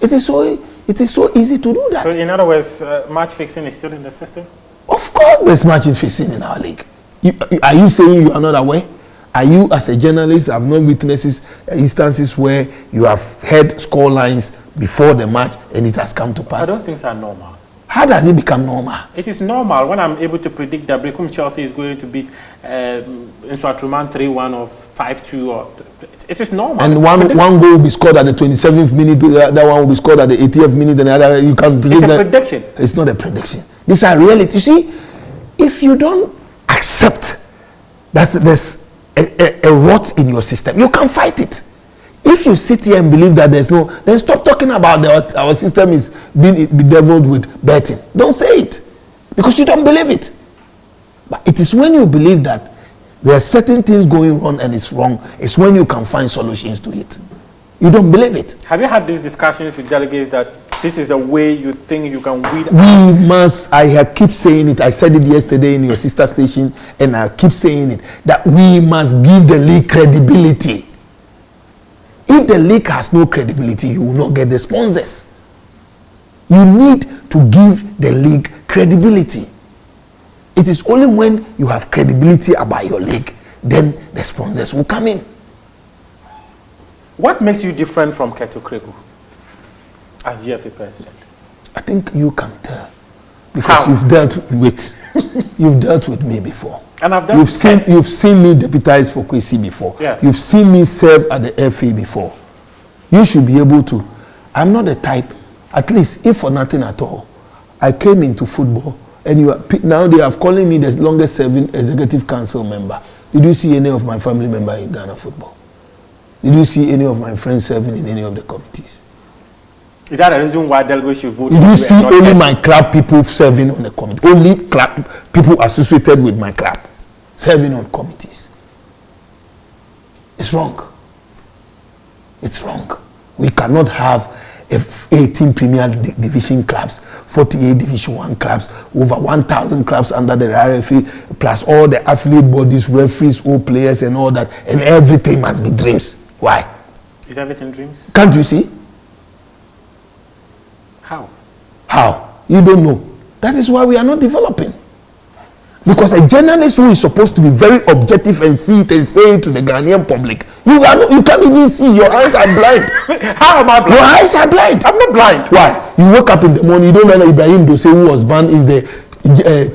It is so easy to do that. So in other words, match fixing is still in the system? Of course there's match fixing in our league. Are you saying you are not aware? Are you, as a journalist, have not witnessed instances where you have heard score lines before the match and it has come to pass? I don't think are normal. How does it become normal? It is normal when I'm able to predict that Brecum Chelsea is going to beat Nswatruman 3-1 or 5-2. Or it is normal. And one goal will be scored at the 27th minute, the other one will be scored at the 80th minute, and the other you can predict. It's a prediction. It's not a prediction. These are reality. You see, if you don't accept that there's a rot in your system, you can fight it. If you sit here and believe that there's no, then stop talking about our system is being bedeviled with betting. Don't say it, because you don't believe it. But it is when you believe that there are certain things going on and it's wrong, it's when you can find solutions to it. You don't believe it. Have you had these discussions with delegates that this is the way you think you can weed out? We must, keep saying it. I said it yesterday in your sister station, and I keep saying it, that we must give the league credibility. If the league has no credibility, you will not get the sponsors. You need to give the league credibility. It is only when you have credibility about your league, then the sponsors will come in. What makes you different from Keto Kregu as GFA president? I think you can tell, because you've dealt with me before. And I've done. You've seen me deputize for Kwesi before. Yes. You've seen me serve at the FA before. You should be able to. I'm not the type, at least if for nothing at all, I came into football, and now they are calling me the longest serving executive council member. Did you see any of my family member in Ghana football? Did you see any of my friends serving in any of the committees? Is that a reason why delegates should vote? Did you see only my club people serving on the committee? Only club people associated with my club serving on committees. It's wrong. It's wrong. We cannot have 18 Premier Division clubs, 48 Division 1 clubs, over 1,000 clubs under the RFA, plus all the affiliate bodies, referees, all players and all that, and everything must be dreams. Why? Is everything dreams? Can't you see? How? How? You don't know. That is why we are not developing. Because a journalist who is supposed to be very objective and see it and say it to the Ghanaian public, you can't even see. Your eyes are blind. How am I blind? Your eyes are blind. I'm not blind. Why? You wake up in the morning, you don't know that Ibrahim Dose, who was banned, is the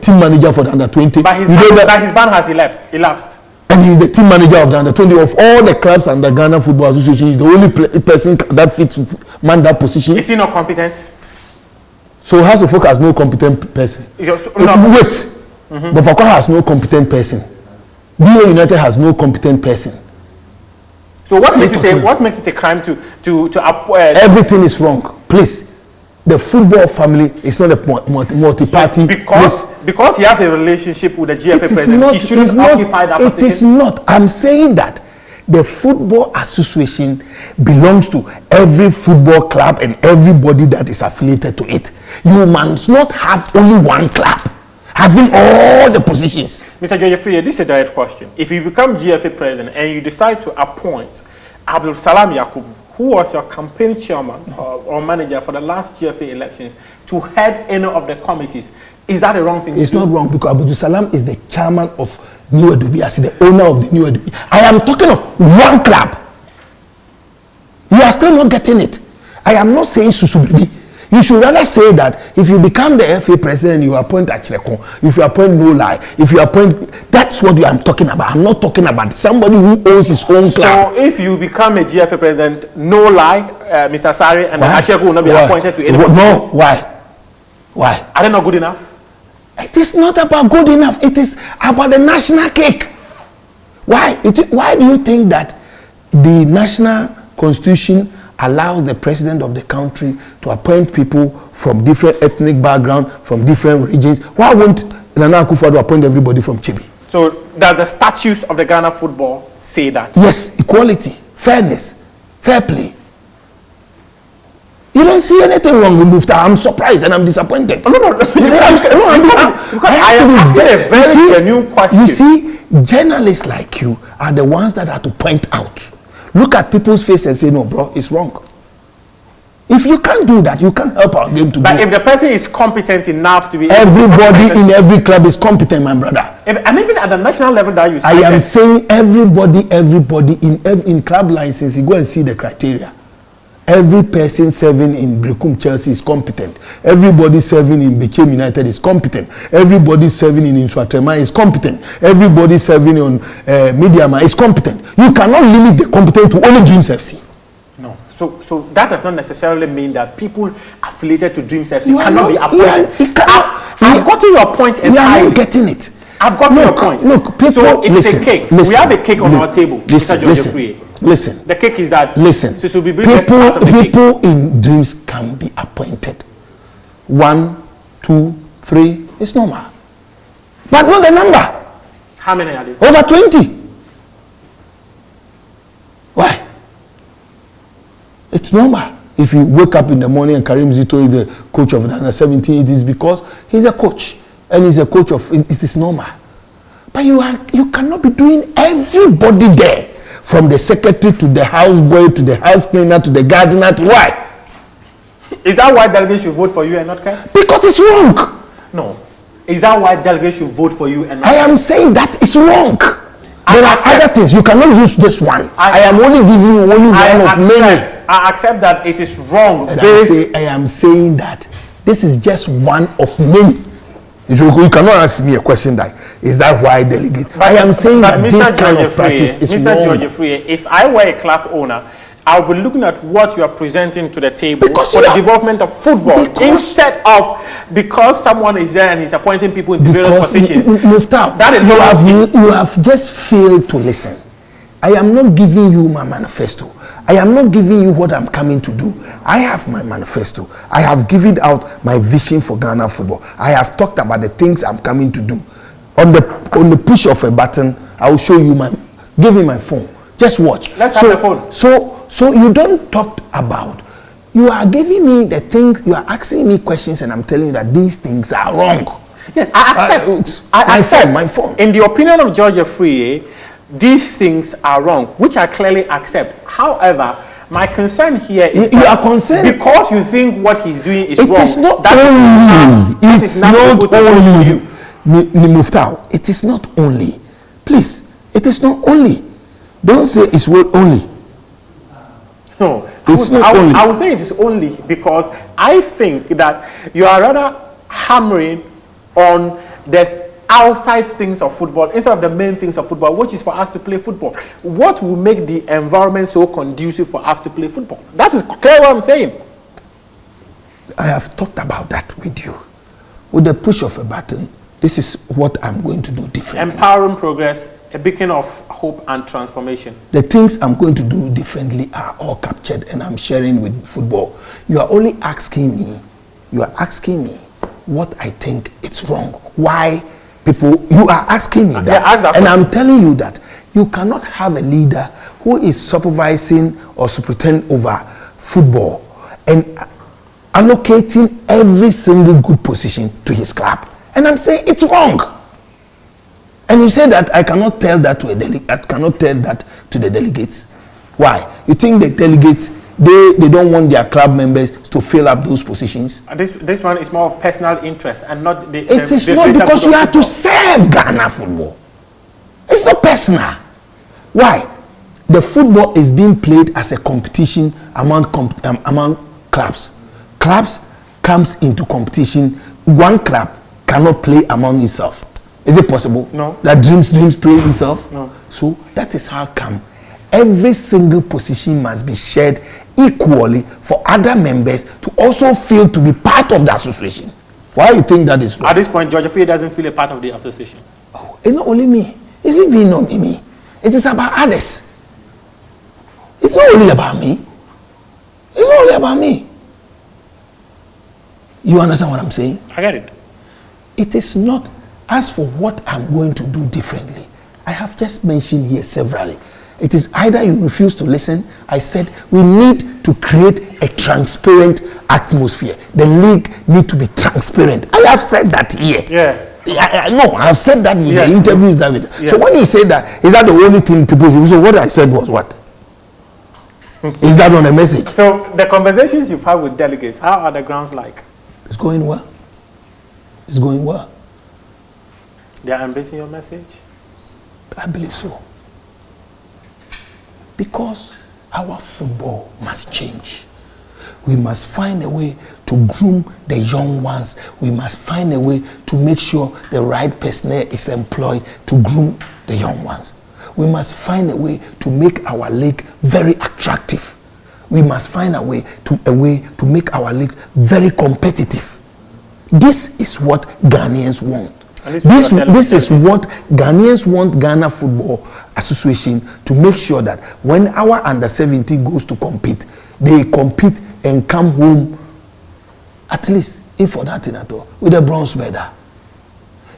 team manager for the under-20. But his ban has elapsed. And he's the team manager of the under-20 of all the clubs under Ghana Football Association. He's the only person that fits man that position. Is he not competent? So House of Folk has no competent person. Wait. Mm-hmm. But Fakwa has no competent person. BO United has no competent person. So what makes it a crime to everything is wrong. Please. The football family is not a multi-party. So because he has a relationship with the GFA president, he shouldn't occupy that position. It is not. I'm saying that the Football Association belongs to every football club and everybody that is affiliated to it. You must not have only one club having all the positions. Mr. Afriyie, this is a direct question. If you become GFA president and you decide to appoint Abdul Salam Yakubu, who was your campaign chairman or manager for the last GFA elections, to head any of the committees, is that the wrong thing? It's not wrong, because Abdul Salam is the chairman of New Edubiasi, the owner of the New Edubiasi. I am talking of one club. You are still not getting it. I am not saying Susubidi. You should rather say that if you become the FA president, you appoint Achireko, if you appoint No Lie, if you appoint, that's what I'm talking about. I'm not talking about somebody who owns his own club. So if you become a GFA president, No Lie, Mr. Sari and Achireko will not be appointed to any positions? No, why? Are they not good enough? It is not about good enough. It is about the national cake. Why do you think that the national constitution allows the president of the country to appoint people from different ethnic background, from different regions? Why won't Nana Akufo-Addo appoint everybody from Chibi? So that the statutes of the Ghana football say that? Yes, equality, fairness, fair play. You don't see anything wrong with Mufta. I'm surprised and I'm disappointed. No. Because I am asking a very genuine question. You see, journalists like you are the ones that have to point out. Look at people's face and say, no, bro, it's wrong. If you can't do that, you can't help our game to But if the person is competent enough to be... Everybody in every club is competent, my brother. And even at the national level that you say... I am saying everybody in club license, you go and see the criteria. Every person serving in Brekum Chelsea is competent. Everybody serving in Bechem United is competent. Everybody serving in Inswatrema is competent. Everybody serving on Mediama is competent. You cannot limit the competence to only Dreams FC. No. So that does not necessarily mean that people affiliated to Dreams FC cannot be appointed. I've gotten your point entirely. We are not getting it. I've gotten your point. Look, people, so it's listen, a cake. Listen, we have a cake on our table. Listen. The cake is that. Listen. People in Dreams can be appointed. 1, 2, 3. It's normal. But not the number. How many are there? Over 20. Why? It's normal. If you wake up in the morning and Karim Zito is the coach of the under 17, it is because he's a coach. And he's a coach of it is normal. But you cannot be doing everybody there. From the secretary to the houseboy to the house cleaner to the gardener to why? Is that why delegates should vote for you and not Kent? Because it's wrong. No. Is that why delegates should vote for you and not I am saying that it's wrong. There are other things. You cannot use this one. I am only giving you only one of many. I accept that it is wrong. I am saying that this is just one of many. You cannot ask me a question like, is that why delegate? I am saying that this kind of practice is wrong. Mr. George Afriyie, if I were a club owner, I would be looking at what you are presenting to the table for the development of football instead of because someone is there and is appointing people into various positions. You have just failed to listen. I am not giving you my manifesto. I am not giving you what I'm coming to do. I have my manifesto. I have given out my vision for Ghana football. I have talked about the things I'm coming to do. On the push of a button, I will show you give me my phone. Just watch. Let's have the phone. So you don't talk about, you are giving me the things, you are asking me questions and I'm telling you that these things are wrong. Yes, I accept. My phone. In the opinion of George Afriyie, these things are wrong, which I clearly accept. However, my concern here is you are concerned because you think what he's doing is wrong. It is not only. It's not only. Muftau, it is not only. Please, it is not only. Don't say it's only. No, I would say it is only because I think that you are rather hammering on the outside things of football instead of the main things of football, which is for us to play football. What will make the environment so conducive for us to play football? That is clear what I'm saying. I have talked about that with you. With the push of a button, this is what I'm going to do differently. Empowering progress, a beacon of hope and transformation. The things I'm going to do differently are all captured and I'm sharing with football. You are only asking me, what I think it's wrong. Why people, you are asking me that. And I'm telling you that you cannot have a leader who is supervising or superintending over football and allocating every single good position to his club. And I'm saying it's wrong. And you say that I cannot tell that to the delegates. Why? You think the delegates they don't want their club members to fill up those positions? This one is more of personal interest and not the. It is not because you have to serve Ghana football. It's not personal. Why? The football is being played as a competition among clubs. Clubs comes into competition. One club cannot play among itself. Is it possible? No. That dreams play itself? No. So that is how come every single position must be shared equally for other members to also feel to be part of the association. Why do you think that is wrong? At this point, George Afriyie doesn't feel a part of the association. Oh, it's not only me. It's even not me. It is about others. It's not only about me. It's not only about me. You understand what I'm saying? I get it. It is not. As for what I'm going to do differently, I have just mentioned here severally. It is either you refuse to listen. I said we need to create a transparent atmosphere. The league need to be transparent. I have said that here. Yeah. No, I have said that with Yes. the interviews that we. Yes. So when you say that, is that the only thing people should? So what I said was what? Is that on a message? So the conversations you've had with delegates, how are the grounds like? It's going well. It's going well. They are embracing your message? I believe so. Because our football must change. We must find a way to groom the young ones. We must find a way to make sure the right personnel is employed to groom the young ones. We must find a way to make our league very attractive. We must find a way to make our league very competitive. This is what Ghanaians want. This is what Ghanaians want Ghana Football Association to make sure that when our under-17 goes to compete, they compete and come home, at least, if for that thing at all, with a bronze medal.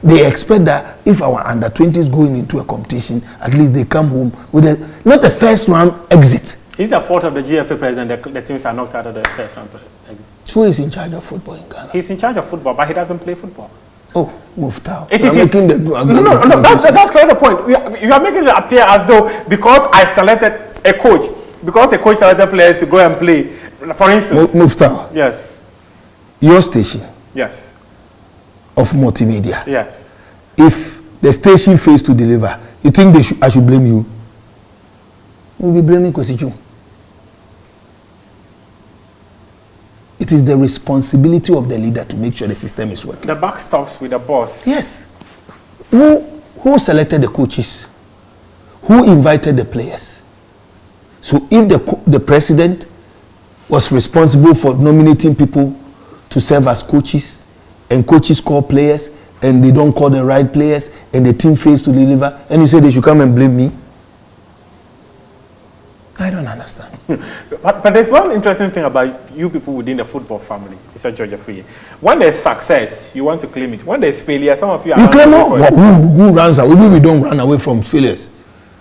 They expect that if our under-20 is going into a competition, at least they come home with not a first round exit. Is the fault of the GFA president that the teams are knocked out of the first round exit? Who is in charge of football in Ghana? He's in charge of football, but he doesn't play football. Oh, Muftau. It is making that's clear the point. You are making it appear as though because I selected a coach, because a coach selected players to go and play, for instance. Muftau. Yes. Your station. Yes. Of multimedia. Yes. If the station fails to deliver, you think I should blame you? We'll be blaming Kwesi. It is the responsibility of the leader to make sure the system is working. The buck stops with the boss. Yes. Who selected the coaches? Who invited the players? So if the president was responsible for nominating people to serve as coaches, and coaches call players, and they don't call the right players, and the team fails to deliver, and you say they should come and blame me? I don't understand. but there's one interesting thing about you people within the football family, Mr. George Afriyie. When there's success, you want to claim it. When there's failure, some of you are... You claim who runs away? We don't run away from failures.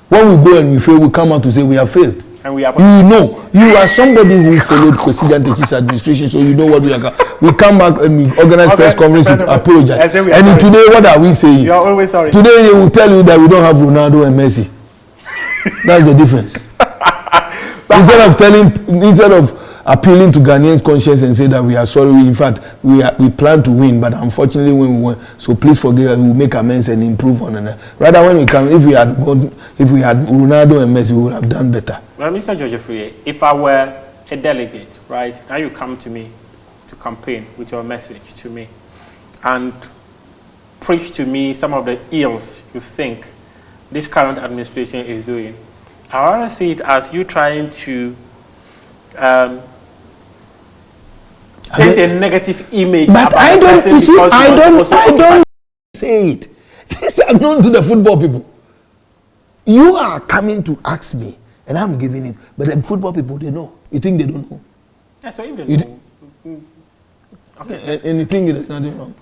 When we go and we fail, we come out to say we have failed. And we are... You know, you are somebody who followed President Techi's administration, so you know what we are. We come back and we organize press conference to apologize. And today, what are we saying? You are always sorry. Today, they will tell you that we don't have Ronaldo and Messi. That's the difference. Instead of appealing to Ghanaians' conscience and say that we are sorry, in fact we plan to win, but unfortunately when we won, so please forgive us, we'll make amends and improve on it. Rather when we come, if we had Ronaldo and Messi, we would have done better. Well, Mr. George Afriyie, if I were a delegate, right, now you come to me to campaign with your message to me and preach to me some of the ills you think this current administration is doing, I want to see it as you trying to paint a negative image. But I don't say it. These are known to the football people. You are coming to ask me, and I'm giving it. But the football people, they know. You think they don't know? Yeah, so if they know. Okay. And you think there's nothing wrong?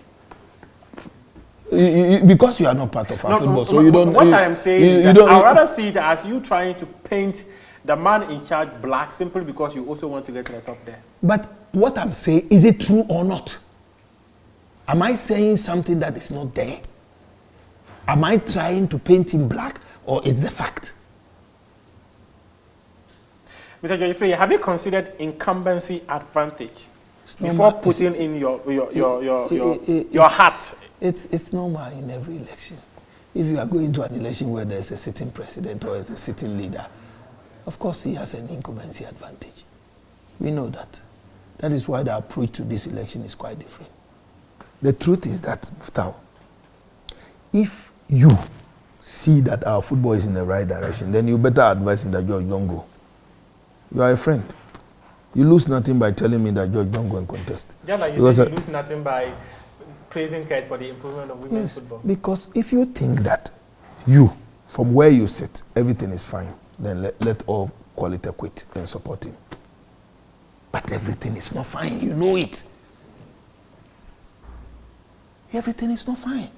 Because you are not part of our football, so you don't. What I am saying is that I'd rather see it as you trying to paint the man in charge black simply because you also want to get to the top there. But what I'm saying, is it true or not? Am I saying something that is not there? Am I trying to paint him black, or is the fact? Mr. George Afriyie, have you considered incumbency advantage before putting in your hat? It's normal in every election. If you are going to an election where there's a sitting president or a sitting leader, of course he has an incumbency advantage. We know that. That is why the approach to this election is quite different. The truth is that, Muftau, if you see that our football is in the right direction, then you better advise him that George, don't go. You are a friend. You lose nothing by telling me that George, don't go and contest. Just like you said, you lose nothing by praising Kurt for the improvement of women's football. Because if you think that you, from where you sit, everything is fine, then let all call it a quit and support him. But everything is not fine. You know it. Everything is not fine.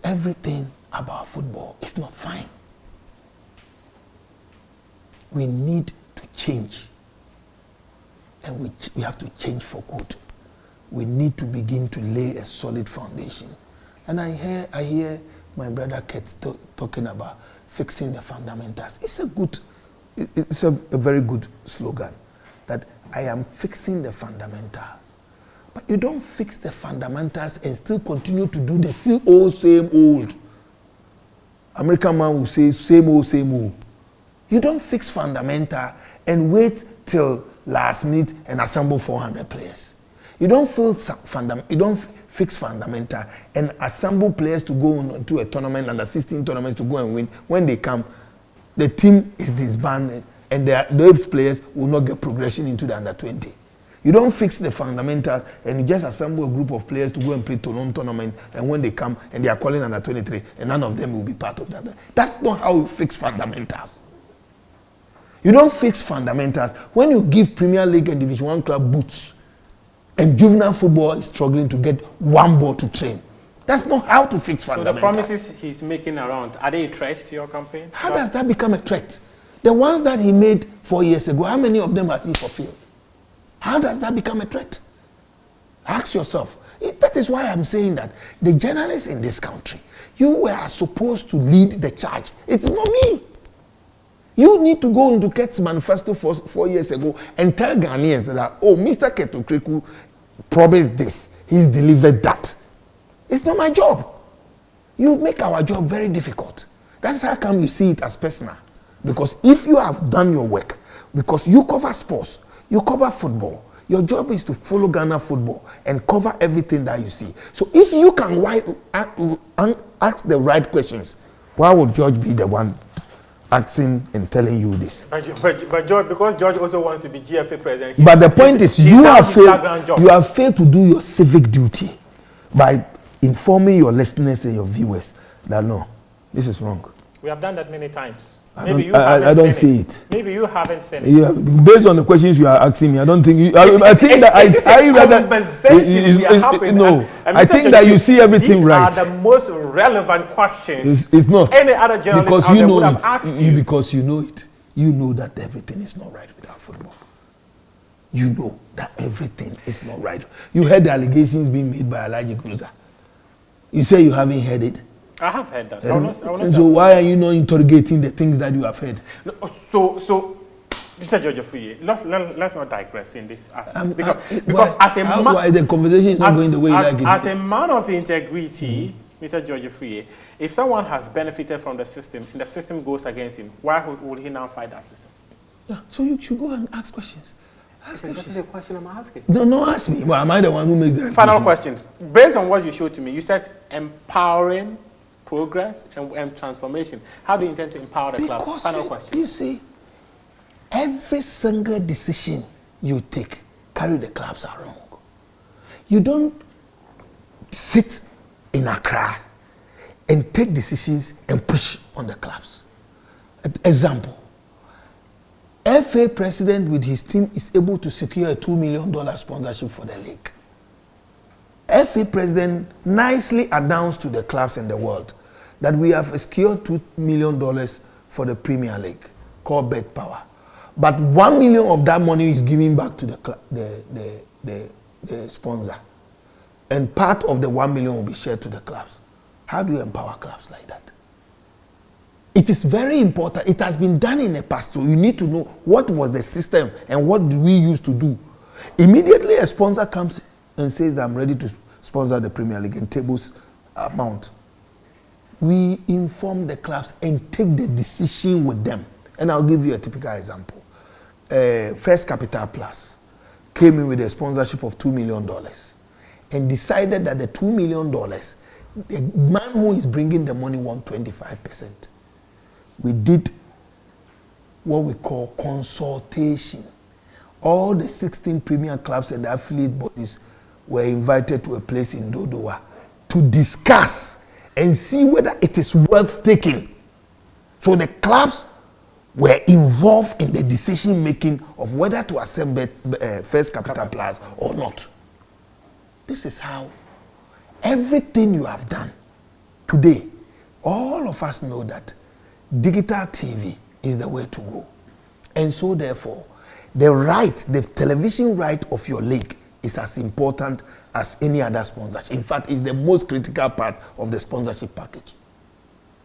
Everything about football is not fine. We need to change. And we have to change for good. We need to begin to lay a solid foundation. And I hear my brother Kate talking about fixing the fundamentals. It's a very good slogan, that I am fixing the fundamentals. But you don't fix the fundamentals and still continue to do the same old. American man will say same old. You don't fix fundamental and wait till last minute and assemble 400 players. You don't fix fundamental and assemble players to go into a tournament, under 16 tournaments, to go and win. When they come, the team is disbanded and those players will not get progression into the under 20. You don't fix the fundamentals and you just assemble a group of players to go and play tournament, and when they come and they are calling under 23 and none of them will be part of that. That's not how you fix fundamentals. You don't fix fundamentals when you give Premier League and Division 1 club boots and juvenile football is struggling to get one ball to train. That's not how to fix fundamentals. So the promises he's making around, are they a threat to your campaign? How does that become a threat? The ones that he made 4 years ago, how many of them has he fulfilled? How does that become a threat? Ask yourself. That is why I'm saying that the journalists in this country, you were supposed to lead the charge. It's not me. You need to go into Ket's manifesto 4 years ago and tell Ghanaians that, oh, Mr. Keto Kreku promised this. He's delivered that. It's not my job. You make our job very difficult. That's how come you see it as personal. Because if you have done your work, because you cover sports, you cover football, your job is to follow Ghana football and cover everything that you see. So if you can ask the right questions, why would George be the one asking and telling you this? But George, because George also wants to be GFA president. But the point is, you have failed to do your civic duty by informing your listeners and your viewers that no, this is wrong. We have done that many times. I don't see it. Maybe you haven't seen it. Yeah, based on the questions you are asking me, I don't think you. I think that you see everything right. These are the most relevant questions. It's not. Any other journalist because out you there know would have it. asked you. Because you know it. You know that everything is not right with our football. You know that everything is not right. You heard the allegations being made by Alhaji Cruiser. You say you haven't heard it. I have heard that. So why are you not interrogating the things that you have heard? No, so Mr. George Afriyie, let's not digress in this aspect. Because as a man, the conversation is not going the way you like it. As a man of integrity, Mr. George Afriyie, if someone has benefited from the system and the system goes against him, why would he now fight that system? Yeah, so you should go and ask questions. That's the question I'm asking. No, ask me. Well, am I the one who makes the final question? Based on what you showed to me, you said empowering progress and transformation. How do you intend to empower the club? Final question. You see, every single decision you take, carry the clubs are wrong. You don't sit in Accra and take decisions and push on the clubs. Example, FA president with his team is able to secure a $2 million sponsorship for the league. FA president nicely announced to the clubs in the world that we have secured $2 million for the Premier League, called Bet Power. But $1 million of that money is given back to the sponsor. And part of the $1 million will be shared to the clubs. How do you empower clubs like that? It is very important. It has been done in the past, so you need to know what was the system and what did we used to do. Immediately a sponsor comes and says that I'm ready to sponsor the Premier League and tables amount. We inform the clubs and take the decision with them. And I'll give you a typical example. First Capital Plus came in with a sponsorship of $2 million and decided that the $2 million, the man who is bringing the money wants 25%. We did what we call consultation. All the 16 premier clubs and the affiliate bodies were invited to a place in Dodowa to discuss and see whether it is worth taking. So the clubs were involved in the decision making of whether to accept First Capital Plus or not. This is how everything you have done today, all of us know that digital TV is the way to go. And so therefore, the television right of your league is as important as any other sponsorship. In fact, it's the most critical part of the sponsorship package.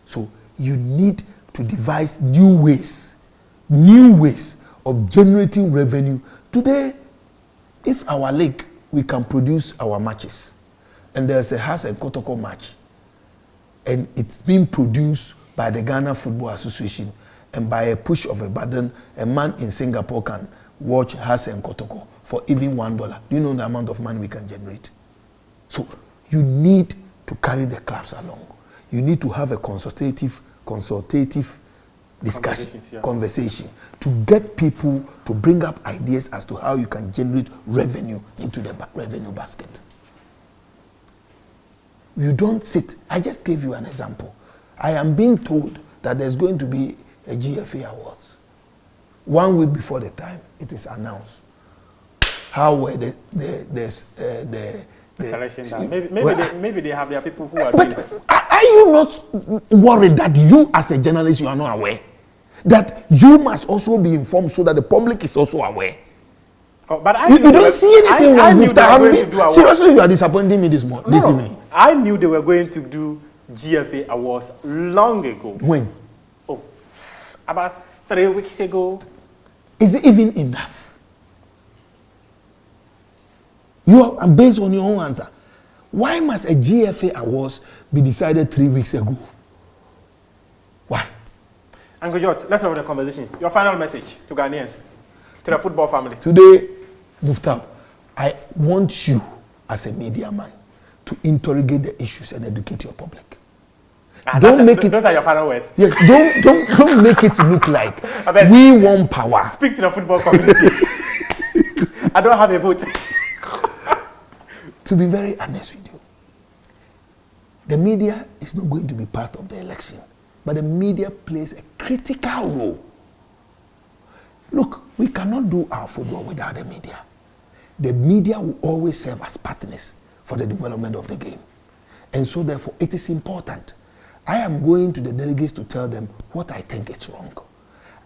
So you need to devise new ways of generating revenue. Today, if our league, we can produce our matches, and there's a Has and Kotoko match, and it's being produced by the Ghana Football Association, and by a push of a button, a man in Singapore can watch Has and Kotoko for even $1. Do you know the amount of money we can generate? So you need to carry the clubs along. You need to have a consultative discussion, conversation to get people to bring up ideas as to how you can generate revenue into the revenue basket. You don't sit. I just gave you an example. I am being told that there's going to be a GFA Awards. 1 week before the time it is announced. How were the selection done? Maybe they have their people who are doing it. Are you not worried that you as a journalist, you are not aware? That you must also be informed so that the public is also aware. Oh, but you don't see anything wrong with that. Seriously, you are disappointing me this evening. I knew they were going to do GFA Awards long ago. When? Oh, about 3 weeks ago. Is it even enough? You are based on your own answer. Why must a GFA Awards be decided 3 weeks ago? Why? Uncle George, let's have the conversation. Your final message to Ghanaians, to the football family. Today, Mufta, I want you as a media man to interrogate the issues and educate your public. Don't make it. Those are your final words. Yes, don't make it look like we want power. Speak to the football community. I don't have a vote. To be very honest with you, the media is not going to be part of the election, but the media plays a critical role. Look, we cannot do our football without the media. The media will always serve as partners for the development of the game. And so therefore, it is important. I am going to the delegates to tell them what I think is wrong.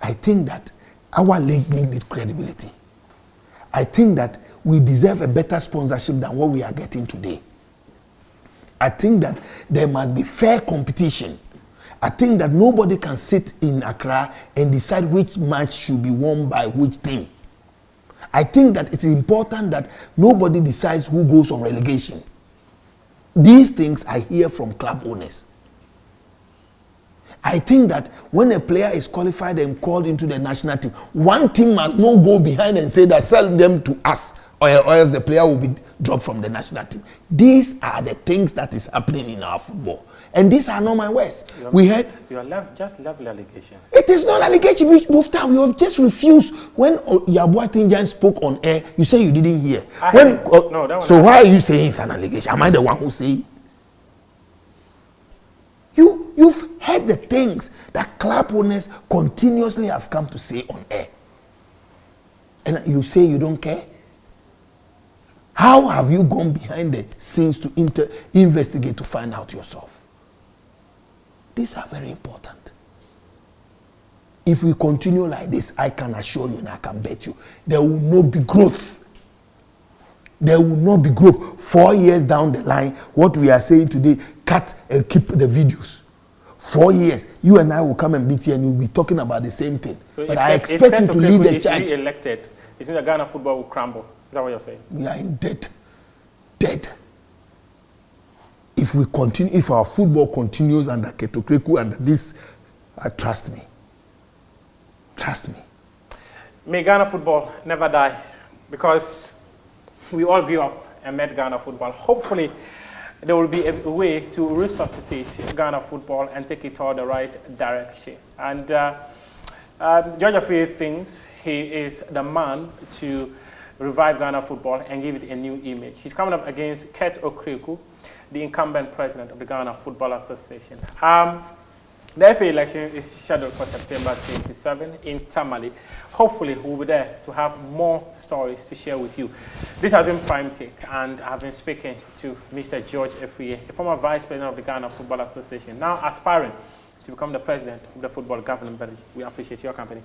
I think that our league needs credibility. I think that we deserve a better sponsorship than what we are getting today. I think that there must be fair competition. I think that nobody can sit in Accra and decide which match should be won by which team. I think that it is important that nobody decides who goes on relegation. These things I hear from club owners. I think that when a player is qualified and called into the national team, one team must not go behind and say that sell them to us, or else the player will be dropped from the national team. These are the things that is happening in our football. And these are not my words. We had just level allegations. It is not allegation. We have just refused. When Yabua Tinjan spoke on air, you say you didn't hear. So why are you saying it's an allegation? Am I the one who say it? You've heard the things that club owners continuously have come to say on air. And you say you don't care? How have you gone behind the scenes to investigate to find out yourself? These are very important. If we continue like this, I can assure you and I can bet you, there will not be growth. There will not be growth. 4 years down the line, what we are saying today, cut and keep the videos. 4 years, you and I will come and meet here and we'll be talking about the same thing. So but I expect you to lead the charge. If elected, it means that Ghana football will crumble. Is that what you're saying? We are in dead. If we continue, if our football continues under Ketokreku, under this, trust me. May Ghana football never die, because we all grew up and met Ghana football. Hopefully, there will be a way to resuscitate Ghana football and take it all the right direction. And George Afriyie thinks he is the man to revive Ghana football and give it a new image. He's coming up against Ket Okreku, the incumbent president of the Ghana Football Association. The FA election is scheduled for September 27 in Tamale. Hopefully, we'll be there to have more stories to share with you. This has been Prime Take, and I've been speaking to Mr. George Afriyie, a former vice president of the Ghana Football Association, now aspiring to become the president of the football governing body. We appreciate your company.